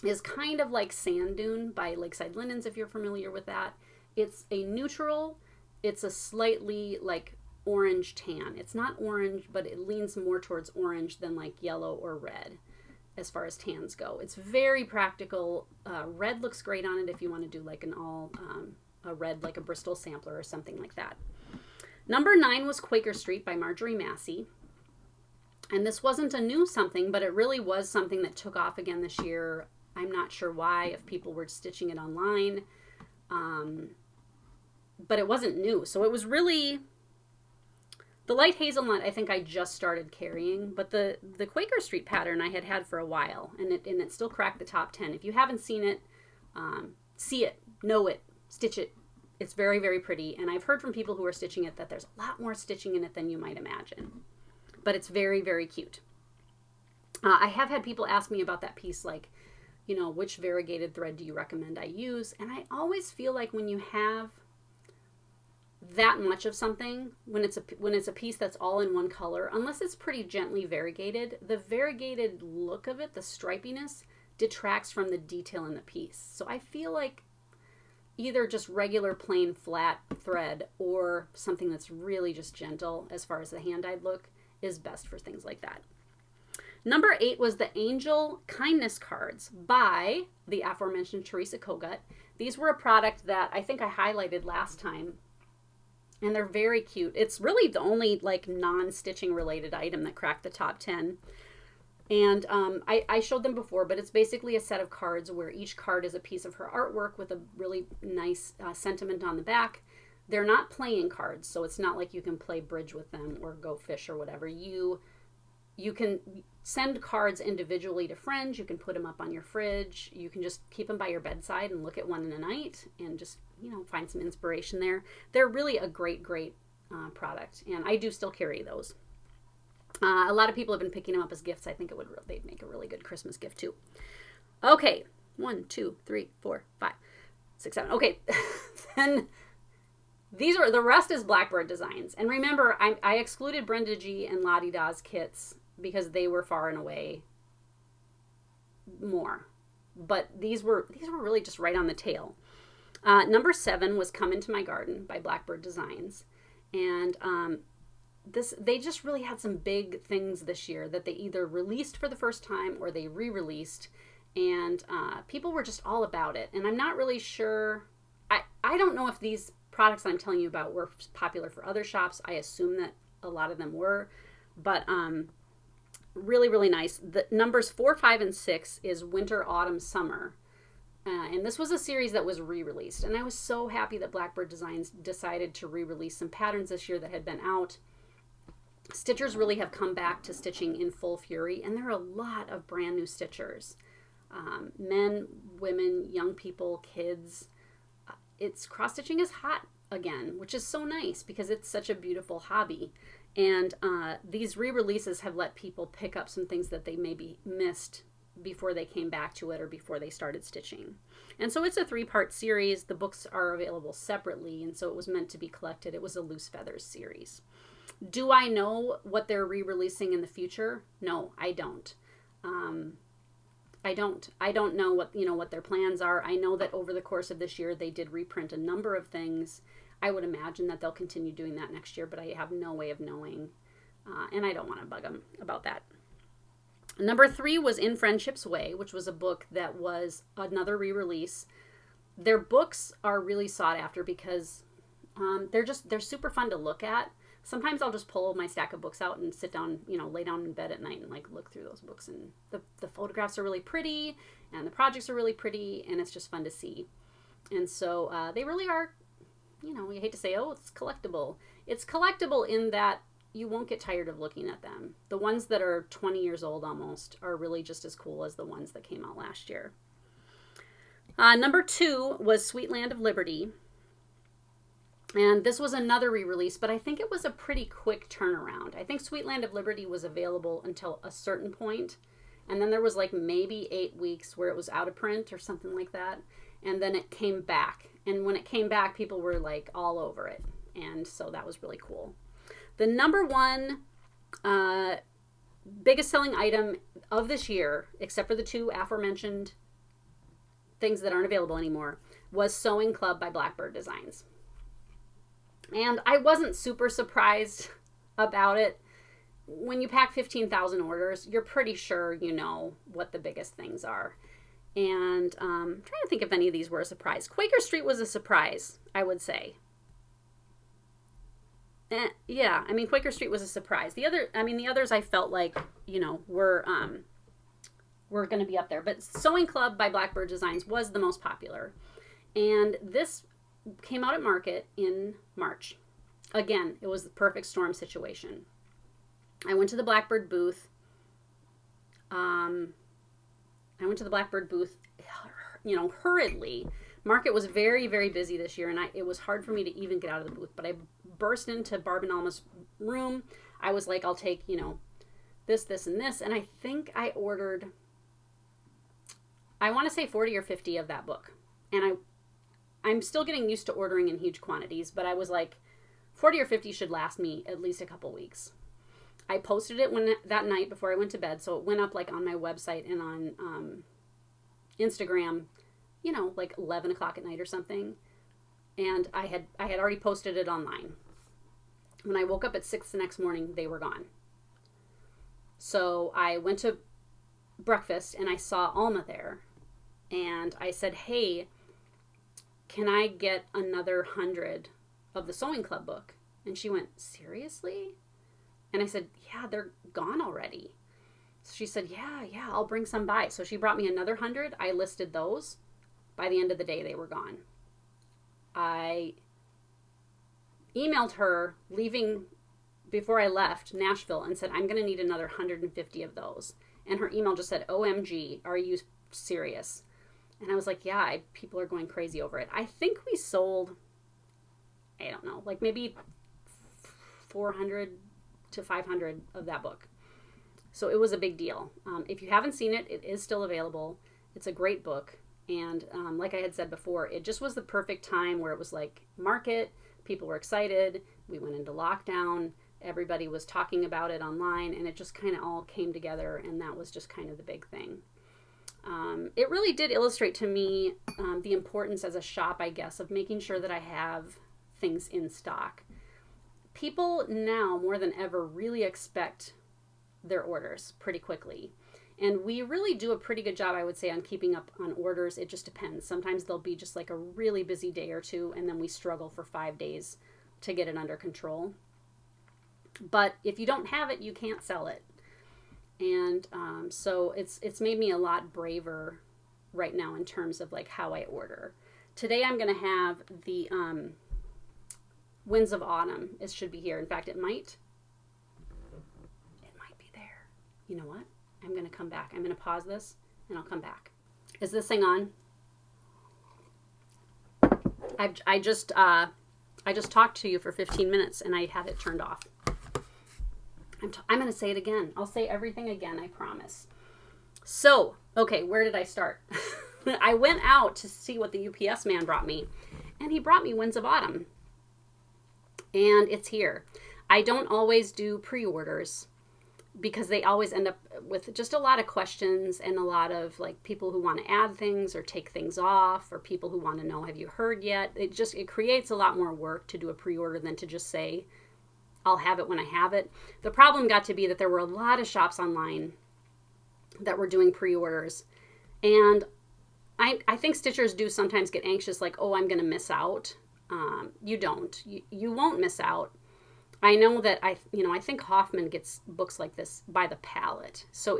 is kind of like Sand Dune by Lakeside Linens, if you're familiar with that. It's a neutral. It's a slightly like orange tan. It's not orange, but it leans more towards orange than like yellow or red as far as tans go. It's very practical. Red looks great on it if you want to do like a red, like a Bristol sampler or something like that. Number 9 was Quaker Street by Marjorie Massey. And this wasn't a new something, but it really was something that took off again this year. I'm not sure why, if people were stitching it online. But it wasn't new. So it was really, the light hazelnut I think I just started carrying, but the Quaker Street pattern I had for a while, and it still cracked the top 10. If you haven't seen it, see it, know it, stitch it. It's very, very pretty, and I've heard from people who are stitching it that there's a lot more stitching in it than you might imagine, but it's very, very cute. I have had people ask me about that piece, like, you know, which variegated thread do you recommend I use? And I always feel like when you have that much of something, when it's a piece that's all in one color, unless it's pretty gently variegated, the variegated look of it, the stripiness, detracts from the detail in the piece. So I feel like either just regular plain flat thread or something that's really just gentle as far as the hand-dyed look is best for things like that. Number 8 was the Angel Kindness Cards by the aforementioned Teresa Kogut. These were a product that I think I highlighted last time, and they're very cute. It's really the only like non-stitching related item that cracked the top 10. And I showed them before, but it's basically a set of cards where each card is a piece of her artwork with a really nice sentiment on the back. They're not playing cards, so it's not like you can play bridge with them or go fish or whatever. You can send cards individually to friends. You can put them up on your fridge. You can just keep them by your bedside and look at one in the night and just, you know, find some inspiration there. They're really a great, great product, and I do still carry those. A lot of people have been picking them up as gifts. I think they'd make a really good Christmas gift too. Okay, 1, 2, 3, 4, 5, 6, 7. Okay, then the rest is Blackbird Designs. And remember, I excluded Brenda G and La Di Da's kits because they were far and away more. But these were really just right on the tail. Number 7 was Come Into My Garden by Blackbird Designs. And they just really had some big things this year that they either released for the first time or they re-released, and people were just all about it. And I'm not really sure, I don't know if these products that I'm telling you about were popular for other shops. I assume that a lot of them were, but really, really nice. The numbers 4, 5, and 6 is Winter, Autumn, Summer. And this was a series that was re-released. And I was so happy that Blackbird Designs decided to re-release some patterns this year that had been out. Stitchers really have come back to stitching in full fury. And there are a lot of brand new stitchers. Men, women, young people, kids. It's cross-stitching is hot again, which is so nice because it's such a beautiful hobby. And these re-releases have let people pick up some things that they maybe missed before they came back to it or before they started stitching. And so it's a 3-part series. The books are available separately, and so it was meant to be collected. It was a Loose Feathers series. Do I know what they're re-releasing in the future? No, I don't. I don't know what their plans are. I know that over the course of this year they did reprint a number of things. I would imagine that they'll continue doing that next year, but I have no way of knowing, and I don't want to bug them about that. Number 3 was In Friendship's Way, which was a book that was another re-release. Their books are really sought after because they're super fun to look at. Sometimes I'll just pull my stack of books out and sit down, lay down in bed at night and like look through those books. And the photographs are really pretty and the projects are really pretty and it's just fun to see. And so they really are, you hate to say, oh, it's collectible. It's collectible in that you won't get tired of looking at them. The ones that are 20 years old almost are really just as cool as the ones that came out last year. Number 2 was Sweet Land of Liberty. And this was another re-release, but I think it was a pretty quick turnaround. I think Sweet Land of Liberty was available until a certain point, and then there was like maybe 8 weeks where it was out of print or something like that, and then it came back. And when it came back, people were like all over it, and so that was really cool. The number 1 biggest selling item of this year, except for the 2 aforementioned things that aren't available anymore, was Sewing Club by Blackbird Designs. And I wasn't super surprised about it. When you pack 15,000 orders, you're pretty sure you know what the biggest things are. And I'm trying to think if any of these were a surprise. Quaker Street was a surprise, I would say. Yeah, I mean, Quaker Street was a surprise. The others I felt like, were going to be up there. But Sewing Club by Blackbird Designs was the most popular. And this came out at market in March. Again, it was the perfect storm situation. I went to the Blackbird booth. Hurriedly. Market was very, very busy this year, and it was hard for me to even get out of the booth. But I burst into Barb and Alma's room. I was like, I'll take, this, this, and this. And I think I ordered, I want to say 40 or 50 of that book. And I'm still getting used to ordering in huge quantities, but I was like, 40 or 50 should last me at least a couple weeks. I posted it that night before I went to bed, so it went up like on my website and on Instagram, like 11 o'clock at night or something. And I had already posted it online. When I woke up at 6 the next morning, they were gone. So I went to breakfast and I saw Alma there. And I said, hey, can I get another 100 of the Sewing Club book? And she went, seriously? And I said, yeah, they're gone already. So she said, yeah, I'll bring some by. So she brought me another 100. I listed those. By the end of the day, they were gone. I emailed her leaving before I left Nashville and said, I'm going to need another 150 of those. And her email just said, OMG, are you serious? And I was like, yeah, people are going crazy over it. I think we sold, I don't know, like maybe 400 to 500 of that book. So it was a big deal. If you haven't seen it, it is still available. It's a great book. And like I had said before, it just was the perfect time where it was like market, people were excited, we went into lockdown, everybody was talking about it online, and it just kind of all came together, and that was just kind of the big thing. It really did illustrate to me the importance as a shop, I guess, of making sure that I have things in stock. People now, more than ever, really expect their orders pretty quickly. And we really do a pretty good job, I would say, on keeping up on orders. It just depends. Sometimes there'll be just like a really busy day or two, and then we struggle for 5 days to get it under control. But if you don't have it, you can't sell it. And so it's made me a lot braver right now in terms of like how I order. Today I'm going to have the Winds of Autumn. It should be here. In fact, it might be there. You know what? I'm going to come back. I'm going to pause this and I'll come back. Is this thing on? I just talked to you for 15 minutes and I had it turned off. I'm going to say it again. I'll say everything again, I promise. So, okay, where did I start? I went out to see what the UPS man brought me, and he brought me Winds of Autumn. And it's here. I don't always do pre-orders because they always end up with just a lot of questions and a lot of like people who want to add things or take things off, or people who want to know, have you heard yet? It creates a lot more work to do a pre-order than to just say, I'll have it when I have it. The problem got to be that there were a lot of shops online that were doing pre-orders. And I think stitchers do sometimes get anxious, like, oh, I'm going to miss out. You don't. You won't miss out. I know that I think Hoffman gets books like this by the pallet. So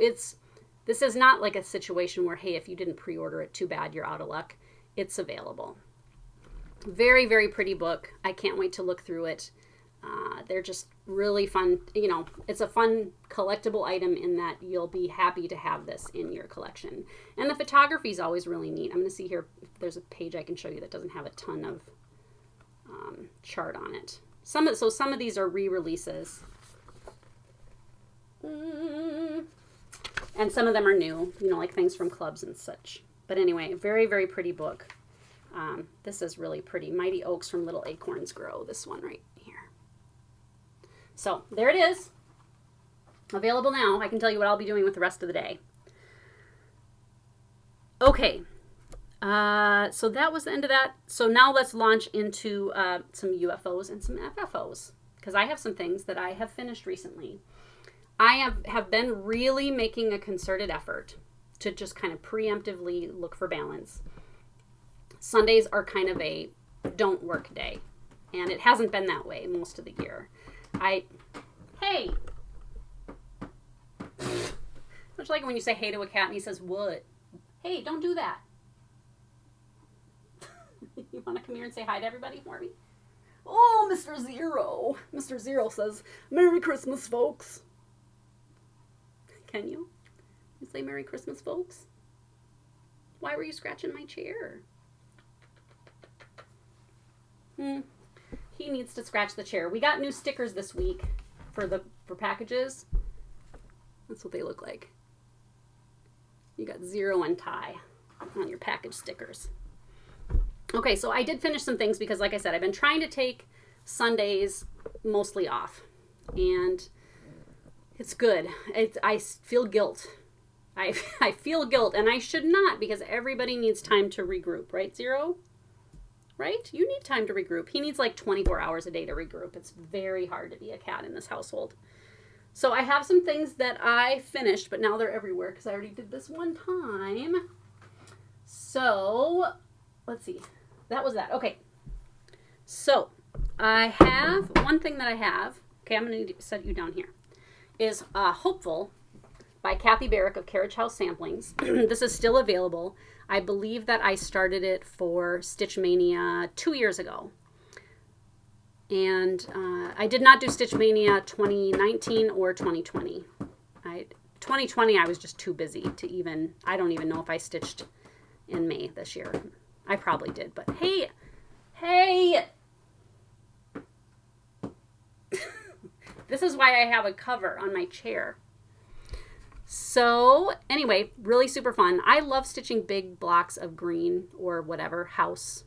this is not like a situation where, hey, if you didn't pre-order it, too bad, you're out of luck. It's available. Very, very pretty book. I can't wait to look through it. They're just really fun. You know, it's a fun collectible item in that you'll be happy to have this in your collection. And the photography is always really neat. I'm going to see here if there's a page I can show you that doesn't have a ton of chart on it. Some of these are re-releases. And some of them are new, you know, like things from clubs and such. But anyway, very, very pretty book. This is really pretty. Mighty Oaks from Little Acorns Grow. This one right here. So there it is. Available now. I can tell you what I'll be doing with the rest of the day. Okay. So that was the end of that. So now let's launch into some UFOs and some FFOs, because I have some things that I have finished recently. I have been really making a concerted effort to just kind of preemptively look for balance. Sundays are kind of a don't work day, and it hasn't been that way most of the year. Hey! Much like when you say hey to a cat and he says, what? Hey, don't do that. You want to come here and say hi to everybody for me? Oh, Mr. Zero. Mr. Zero says, Merry Christmas, folks. Can you? You say Merry Christmas, folks? Why were you scratching my chair? He needs to scratch the chair. We got new stickers this week for packages. That's what they look like. You got Zero and Ty on your package stickers. Okay, so I did finish some things because, like I said, I've been trying to take Sundays mostly off. And it's good. I feel guilt. I feel guilt, and I should not, because everybody needs time to regroup. Right, Zero? Right? You need time to regroup. He needs like 24 hours a day to regroup. It's very hard to be a cat in this household. So I have some things that I finished, but now they're everywhere because I already did this one time. So let's see. That was that. Okay. So I have one thing that I have. Okay, I'm going to set you down here. Is Hopeful by Kathy Barrick of Carriage House Samplings. This is still available. I believe that I started it for Stitch Mania 2 years ago. And I did not do Stitch Mania 2019 or 2020. 2020 I was just too busy to even, I don't even know if I stitched in May this year. I probably did, but hey! This is why I have a cover on my chair. So anyway, really super fun. I love stitching big blocks of green or whatever house.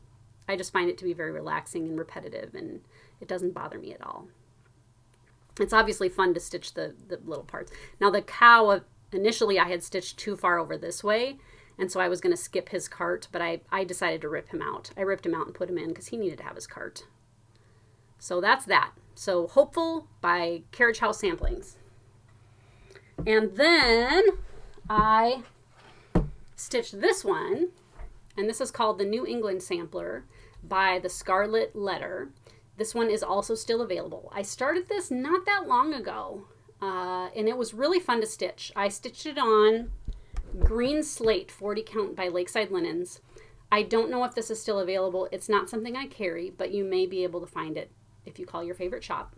I just find it to be very relaxing and repetitive, and it doesn't bother me at all. It's obviously fun to stitch the little parts. Now the cow, initially I had stitched too far over this way, and so I was going to skip his cart, but I decided to rip him out. I ripped him out and put him in because he needed to have his cart. So that's that. So Hopeful by Carriage House Samplings. And then I stitched this one, and this is called the New England Sampler by the Scarlet Letter. This one is also still available. I started this not that long ago, and it was really fun to stitch. I stitched it on green slate 40 count by Lakeside Linens. I don't know if this is still available. It's not something I carry, but you may be able to find it if you call your favorite shop.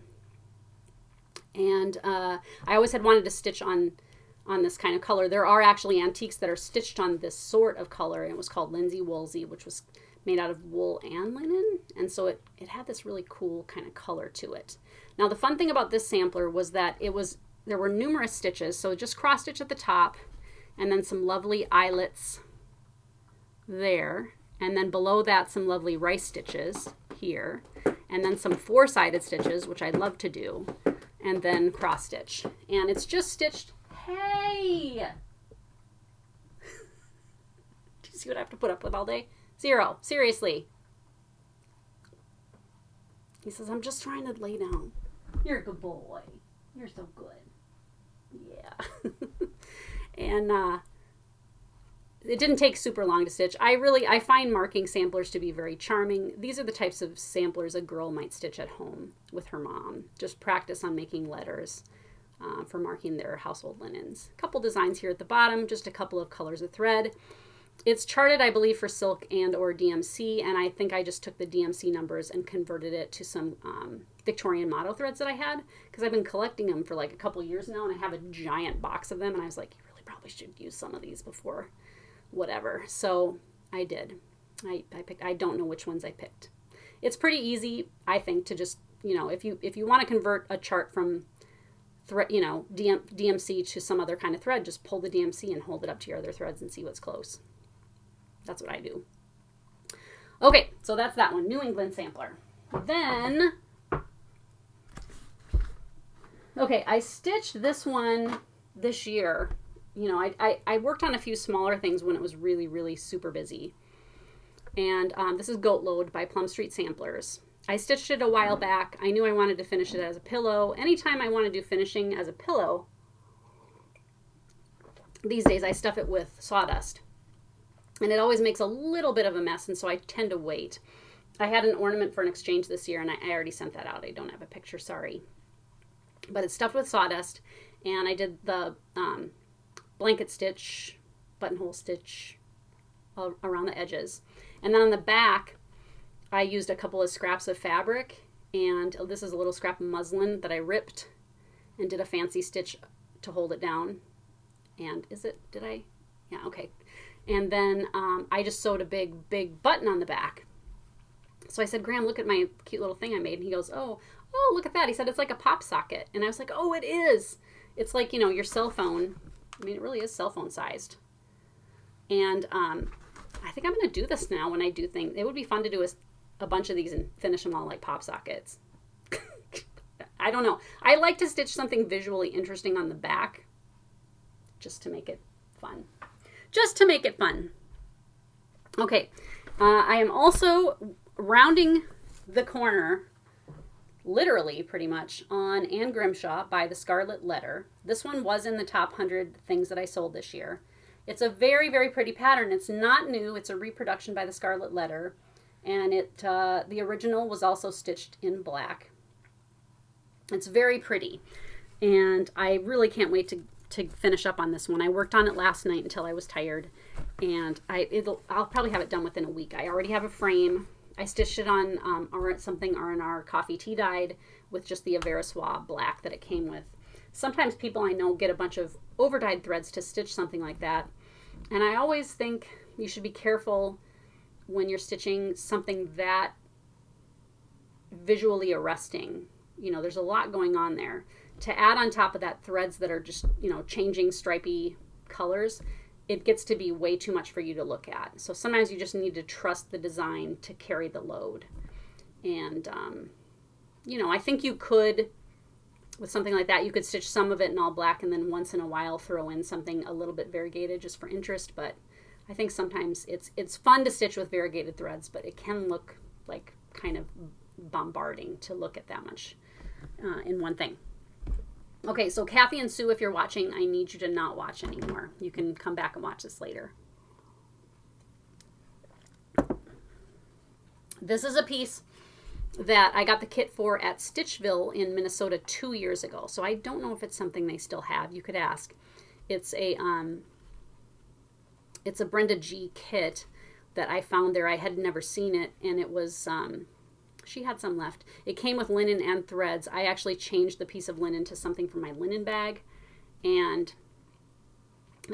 And I always had wanted to stitch on this kind of color. There are actually antiques that are stitched on this sort of color, and it was called Linsey Woolsey, which was made out of wool and linen, and so it had this really cool kind of color to it. Now the fun thing about this sampler was that there were numerous stitches, so just cross stitch at the top, and then some lovely eyelets there, and then below that some lovely rice stitches here, and then some four-sided stitches, which I love to do, and then cross stitch. And it's just stitched. Hey! Do you see what I have to put up with all day? 0. Seriously. He says, I'm just trying to lay down. You're a good boy. You're so good. Yeah. And it didn't take super long to stitch. I find marking samplers to be very charming. These are the types of samplers a girl might stitch at home with her mom. Just practice on making letters for marking their household linens. A couple designs here at the bottom, just a couple of colors of thread. It's charted, I believe, for silk and or DMC, and I think I just took the DMC numbers and converted it to some Victorian motto threads that I had, because I've been collecting them for like a couple years now, and I have a giant box of them, and I was like, you really probably should use some of these before whatever. So I did. I picked. I don't know which ones I picked. It's pretty easy, I think, to just, if you want to convert a chart from DMC to some other kind of thread, just pull the DMC and hold it up to your other threads and see what's close. That's what I do. Okay, so that's that one, New England Sampler. Then, okay, I stitched this one this year. I worked on a few smaller things when it was really, really super busy. And this is Goat Load by Plum Street Samplers. I stitched it a while back. I knew I wanted to finish it as a pillow. Anytime I want to do finishing as a pillow, these days I stuff it with sawdust. And it always makes a little bit of a mess, and so I tend to wait. I had an ornament for an exchange this year, and I already sent that out. I don't have a picture, sorry. But it's stuffed with sawdust, and I did the blanket stitch, buttonhole stitch around the edges. And then on the back, I used a couple of scraps of fabric, and this is a little scrap of muslin that I ripped and did a fancy stitch to hold it down. And yeah, okay. And then I just sewed a big button on the back. So I said, Graham, look at my cute little thing I made. And he goes, oh, look at that. He said, it's like a pop socket. And I was like, oh, it is. It's like, your cell phone. I mean, it really is cell phone sized. And I think I'm going to do this now when I do things. It would be fun to do a bunch of these and finish them all like pop sockets. I don't know. I like to stitch something visually interesting on the back just to make it fun. Okay, I am also rounding the corner, literally pretty much, on Anne Grimshaw by the Scarlet Letter. This one was in the top 100 things that I sold this year. It's a very, very pretty pattern. It's not new. It's a reproduction by the Scarlet Letter, and the original was also stitched in black. It's very pretty, and I really can't wait to finish up on this one. I worked on it last night until I was tired, and I'll probably have it done within a week. I already have a frame. I stitched it on something R&R coffee tea dyed with just the Averiswa black that it came with. Sometimes people I know get a bunch of overdyed threads to stitch something like that, and I always think you should be careful when you're stitching something that visually arresting. There's a lot going on there. To add on top of that threads that are just, changing stripy colors, it gets to be way too much for you to look at. So sometimes you just need to trust the design to carry the load. And, I think you could, with something like that, you could stitch some of it in all black and then once in a while throw in something a little bit variegated just for interest. But I think sometimes it's fun to stitch with variegated threads, but it can look like kind of bombarding to look at that much in one thing. Okay, so Kathy and Sue, if you're watching, I need you to not watch anymore. You can come back and watch this later. This is a piece that I got the kit for at Stitchville in Minnesota 2 years ago. So I don't know if it's something they still have. You could ask. It's a Brenda G kit that I found there. I had never seen it, and it was she had some left. It came with linen and threads. I actually changed the piece of linen to something from my linen bag, and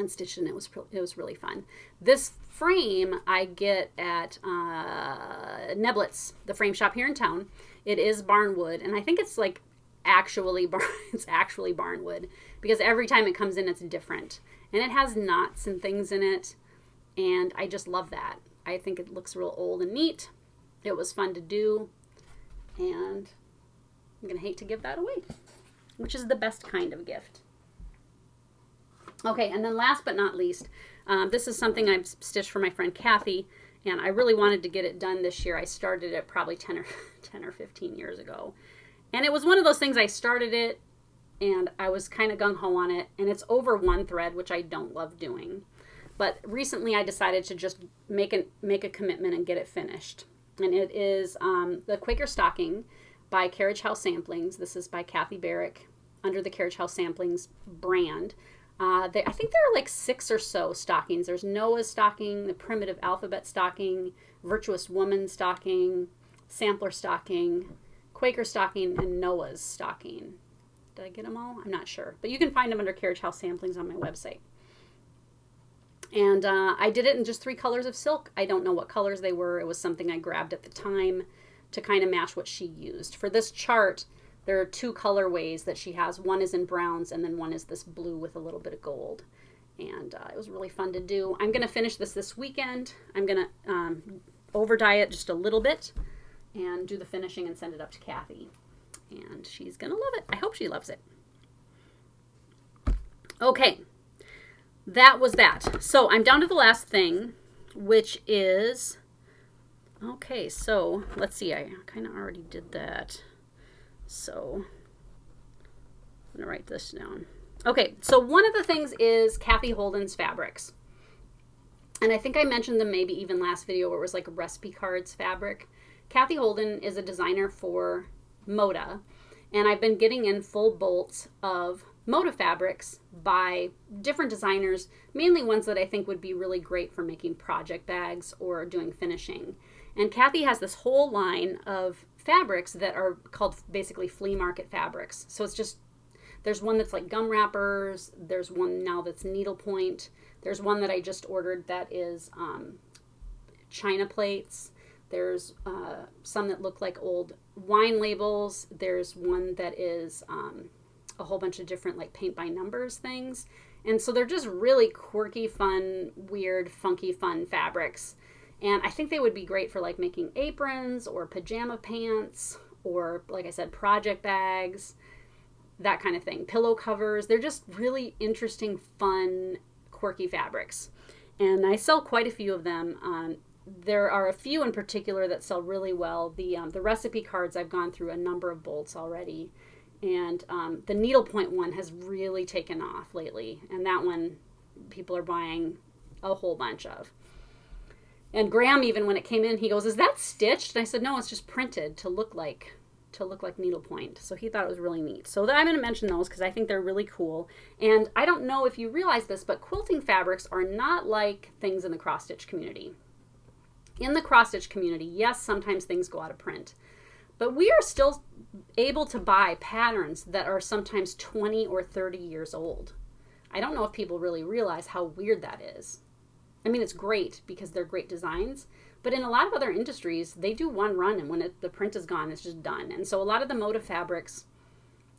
stitched it. And it was really fun. This frame I get at Neblets, the frame shop here in town. It is barnwood, and I think it's like actually barnwood, because every time it comes in it's different, and it has knots and things in it, and I just love that. I think it looks real old and neat. It was fun to do, and I'm gonna hate to give that away, which is the best kind of gift. Okay, and then last but not least, this is something I've stitched for my friend Kathy, and I really wanted to get it done this year. I started it probably 10 or 15 years ago. And it was one of those things, I started it, and I was kind of gung-ho on it, and it's over one thread, which I don't love doing. But recently I decided to just make a commitment and get it finished. And it is the Quaker Stocking by Carriage House Samplings. This is by Kathy Barrick under the Carriage House Samplings brand. I think there are like 6 or so stockings. There's Noah's stocking, the Primitive Alphabet stocking, Virtuous Woman stocking, Sampler stocking, Quaker stocking, and Noah's stocking. Did I get them all? I'm not sure. But you can find them under Carriage House Samplings on my website. And I did it in just 3 colors of silk. I don't know what colors they were. It was something I grabbed at the time to kind of match what she used. For this chart, there are 2 colorways that she has. One is in browns, and then one is this blue with a little bit of gold. And it was really fun to do. I'm going to finish this weekend. I'm going to over dye it just a little bit and do the finishing and send it up to Kathy. And she's going to love it. I hope she loves it. Okay, that was that. So I'm down to the last thing, which is, okay, so let's see. I kind of already did that. So I'm going to write this down. Okay, so one of the things is Kathy Holden's fabrics. And I think I mentioned them maybe even last video where it was like recipe cards fabric. Kathy Holden is a designer for Moda, and I've been getting in full bolts of Moda fabrics by different designers, mainly ones that I think would be really great for making project bags or doing finishing. And Kathy has this whole line of fabrics that are called basically flea market fabrics. So it's just, there's one that's like gum wrappers, there's one now that's needlepoint, there's one that I just ordered that is china plates, there's some that look like old wine labels, there's one that is a whole bunch of different like paint by numbers things. And so they're just really quirky, fun, weird, funky, fun fabrics. And I think they would be great for like making aprons or pajama pants or, like I said, project bags, that kind of thing. Pillow covers. They're just really interesting, fun, quirky fabrics. And I sell quite a few of them. There are a few in particular that sell really well. The recipe cards, I've gone through a number of bolts already. And the needlepoint one has really taken off lately. And that one people are buying a whole bunch of. And Graham, even when it came in, he goes, "Is that stitched?" And I said, "No, it's just printed to look like needlepoint." So he thought it was really neat. So I'm going to mention those because I think they're really cool. And I don't know if you realize this, but quilting fabrics are not like things in the cross-stitch community. In the cross-stitch community, yes, sometimes things go out of print. But we are still able to buy patterns that are sometimes 20 or 30 years old. I don't know if people really realize how weird that is. I mean, it's great because they're great designs, but in a lot of other industries, they do one run, and when the print is gone, it's just done. And so a lot of the Moda fabrics,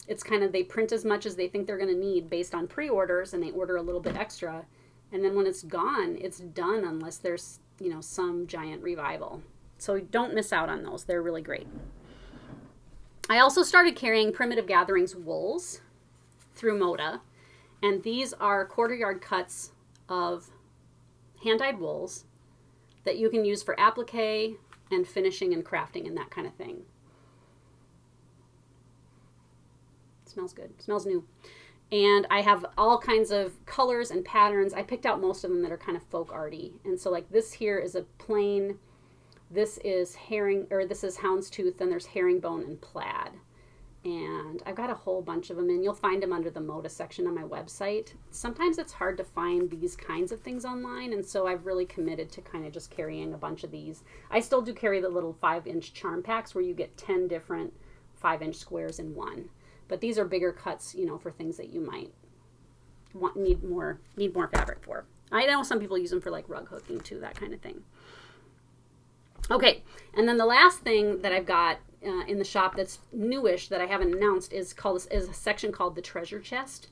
it's kind of, they print as much as they think they're going to need based on pre-orders, and they order a little bit extra. And then when it's gone, it's done unless there's, you know, some giant revival. So don't miss out on those. They're really great. I also started carrying Primitive Gatherings wools through Moda, and these are 1/4 yard cuts of hand-dyed wools that you can use for applique and finishing and crafting and that kind of thing. Smells good. Smells new. And I have all kinds of colors and patterns. I picked out most of them that are kind of folk arty. And so like this here is a plain, this is houndstooth, then there's herringbone and plaid. And I've got a whole bunch of them, and you'll find them under the Moda section on my website. Sometimes it's hard to find these kinds of things online, and so I've really committed to kind of just carrying a bunch of these. I still do carry the little 5-inch charm packs where you get 10 different 5-inch squares in one. But these are bigger cuts, you know, for things that you might need more fabric for. I know some people use them for like rug hooking too, that kind of thing. Okay, and then the last thing that I've got in the shop that's newish that I haven't announced is a section called the treasure chest.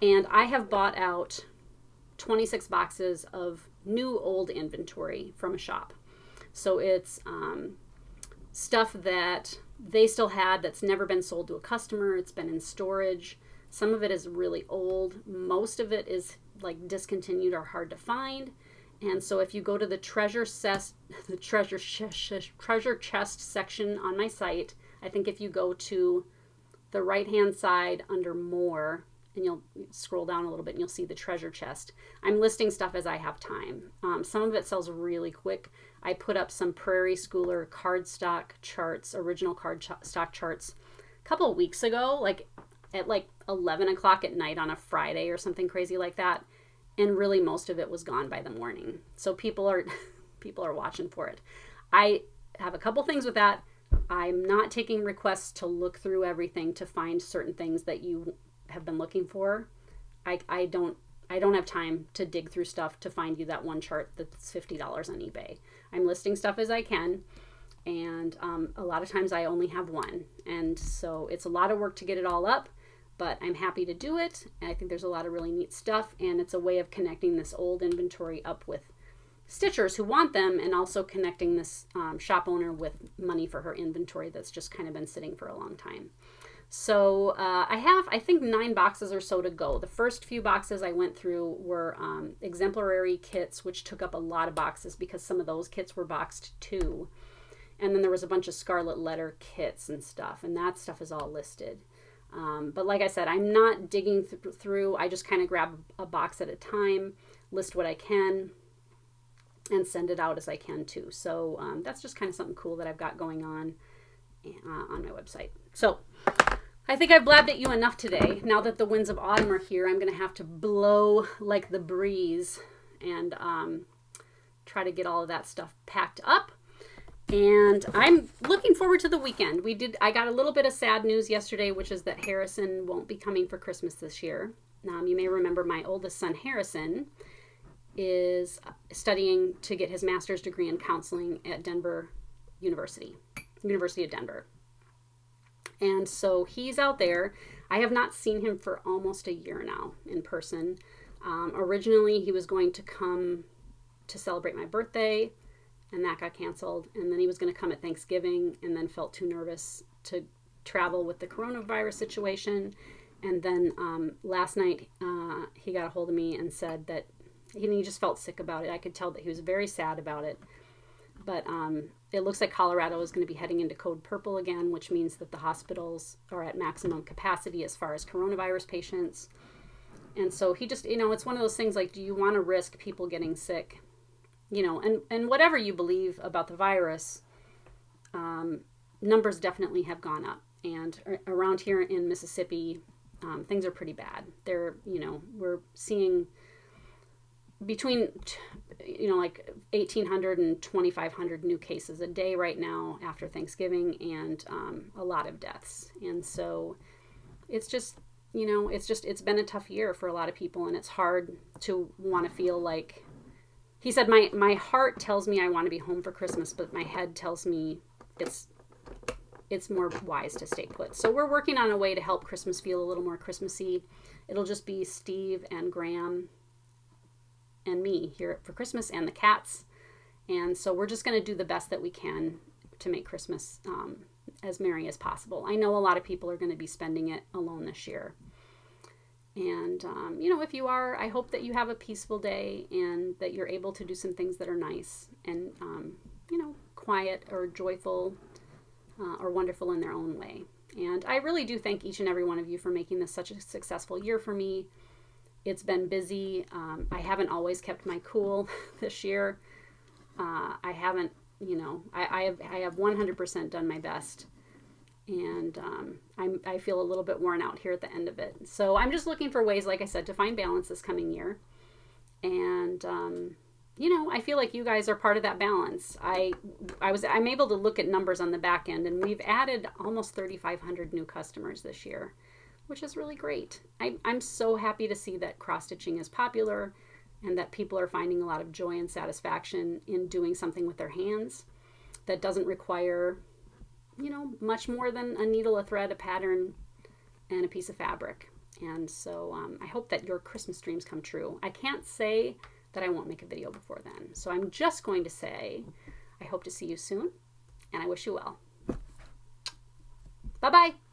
And I have bought out 26 boxes of new old inventory from a shop. So it's stuff that they still had that's never been sold to a customer. It's been in storage. Some of it is really old. Most of it is like discontinued or hard to find. And so if you go to the treasure chest section on my site, I think if you go to the right-hand side under more, and you'll scroll down a little bit and you'll see the treasure chest. I'm listing stuff as I have time. Some of it sells really quick. I put up some Prairie Schooler cardstock charts, original cardstock charts, a couple of weeks ago, like at like 11 o'clock at night on a Friday or something crazy like that. And really most of it was gone by the morning. So people are watching for it. I have a couple things with that. I'm not taking requests to look through everything to find certain things that you have been looking for. I don't have time to dig through stuff to find you that one chart that's $50 on eBay. I'm listing stuff as I can, and a lot of times I only have one, and so it's a lot of work to get it all up, but I'm happy to do it. I think there's a lot of really neat stuff, and it's a way of connecting this old inventory up with stitchers who want them, and also connecting this shop owner with money for her inventory that's just kind of been sitting for a long time. So I have, I think, 9 boxes or so to go. The first few boxes I went through were exemplary kits, which took up a lot of boxes because some of those kits were boxed too. And then there was a bunch of scarlet letter kits and stuff, and that stuff is all listed. But like I said, I'm not digging through. I just kind of grab a box at a time, list what I can, and send it out as I can too. So that's just kind of something cool that I've got going on my website. So I think I've blabbed at you enough today. Now that the winds of autumn are here, I'm going to have to blow like the breeze and try to get all of that stuff packed up. And I'm looking forward to the weekend. I got a little bit of sad news yesterday, which is that Harrison won't be coming for Christmas this year. You may remember my oldest son, Harrison, is studying to get his master's degree in counseling at University of Denver. And so he's out there. I have not seen him for almost a year now in person. Originally, he was going to come to celebrate my birthday, and that got canceled. And then he was going to come at Thanksgiving, and then felt too nervous to travel with the coronavirus situation. And then last night, he got a hold of me and said that he just felt sick about it. I could tell that he was very sad about it. But it looks like Colorado is going to be heading into code purple again, which means that the hospitals are at maximum capacity as far as coronavirus patients. And so he just, it's one of those things like, do you want to risk people getting sick? And whatever you believe about the virus, numbers definitely have gone up. And around here in Mississippi, things are pretty bad. We're seeing between, like 1,800 and 2,500 new cases a day right now after Thanksgiving, and a lot of deaths. And so it's just, it's been a tough year for a lot of people, and it's hard to want to feel like, he said, my heart tells me I want to be home for Christmas, but my head tells me it's more wise to stay put. So we're working on a way to help Christmas feel a little more Christmassy. It'll just be Steve and Graham and me here for Christmas, and the cats. And so we're just going to do the best that we can to make Christmas as merry as possible. I know a lot of people are going to be spending it alone this year. And, if you are, I hope that you have a peaceful day and that you're able to do some things that are nice and, quiet or joyful or wonderful in their own way. And I really do thank each and every one of you for making this such a successful year for me. It's been busy. I haven't always kept my cool this year. I haven't, you know, I have 100% done my best. And I feel a little bit worn out here at the end of it. So I'm just looking for ways, like I said, to find balance this coming year. And, you know, I feel like you guys are part of that balance. I'm able to look at numbers on the back end, and we've added almost 3,500 new customers this year, which is really great. I'm so happy to see that cross-stitching is popular and that people are finding a lot of joy and satisfaction in doing something with their hands that doesn't require, you know, much more than a needle, a thread, a pattern, and a piece of fabric. And so I hope that your Christmas dreams come true. I can't say that I won't make a video before then. So I'm just going to say, I hope to see you soon, and I wish you well. Bye-bye.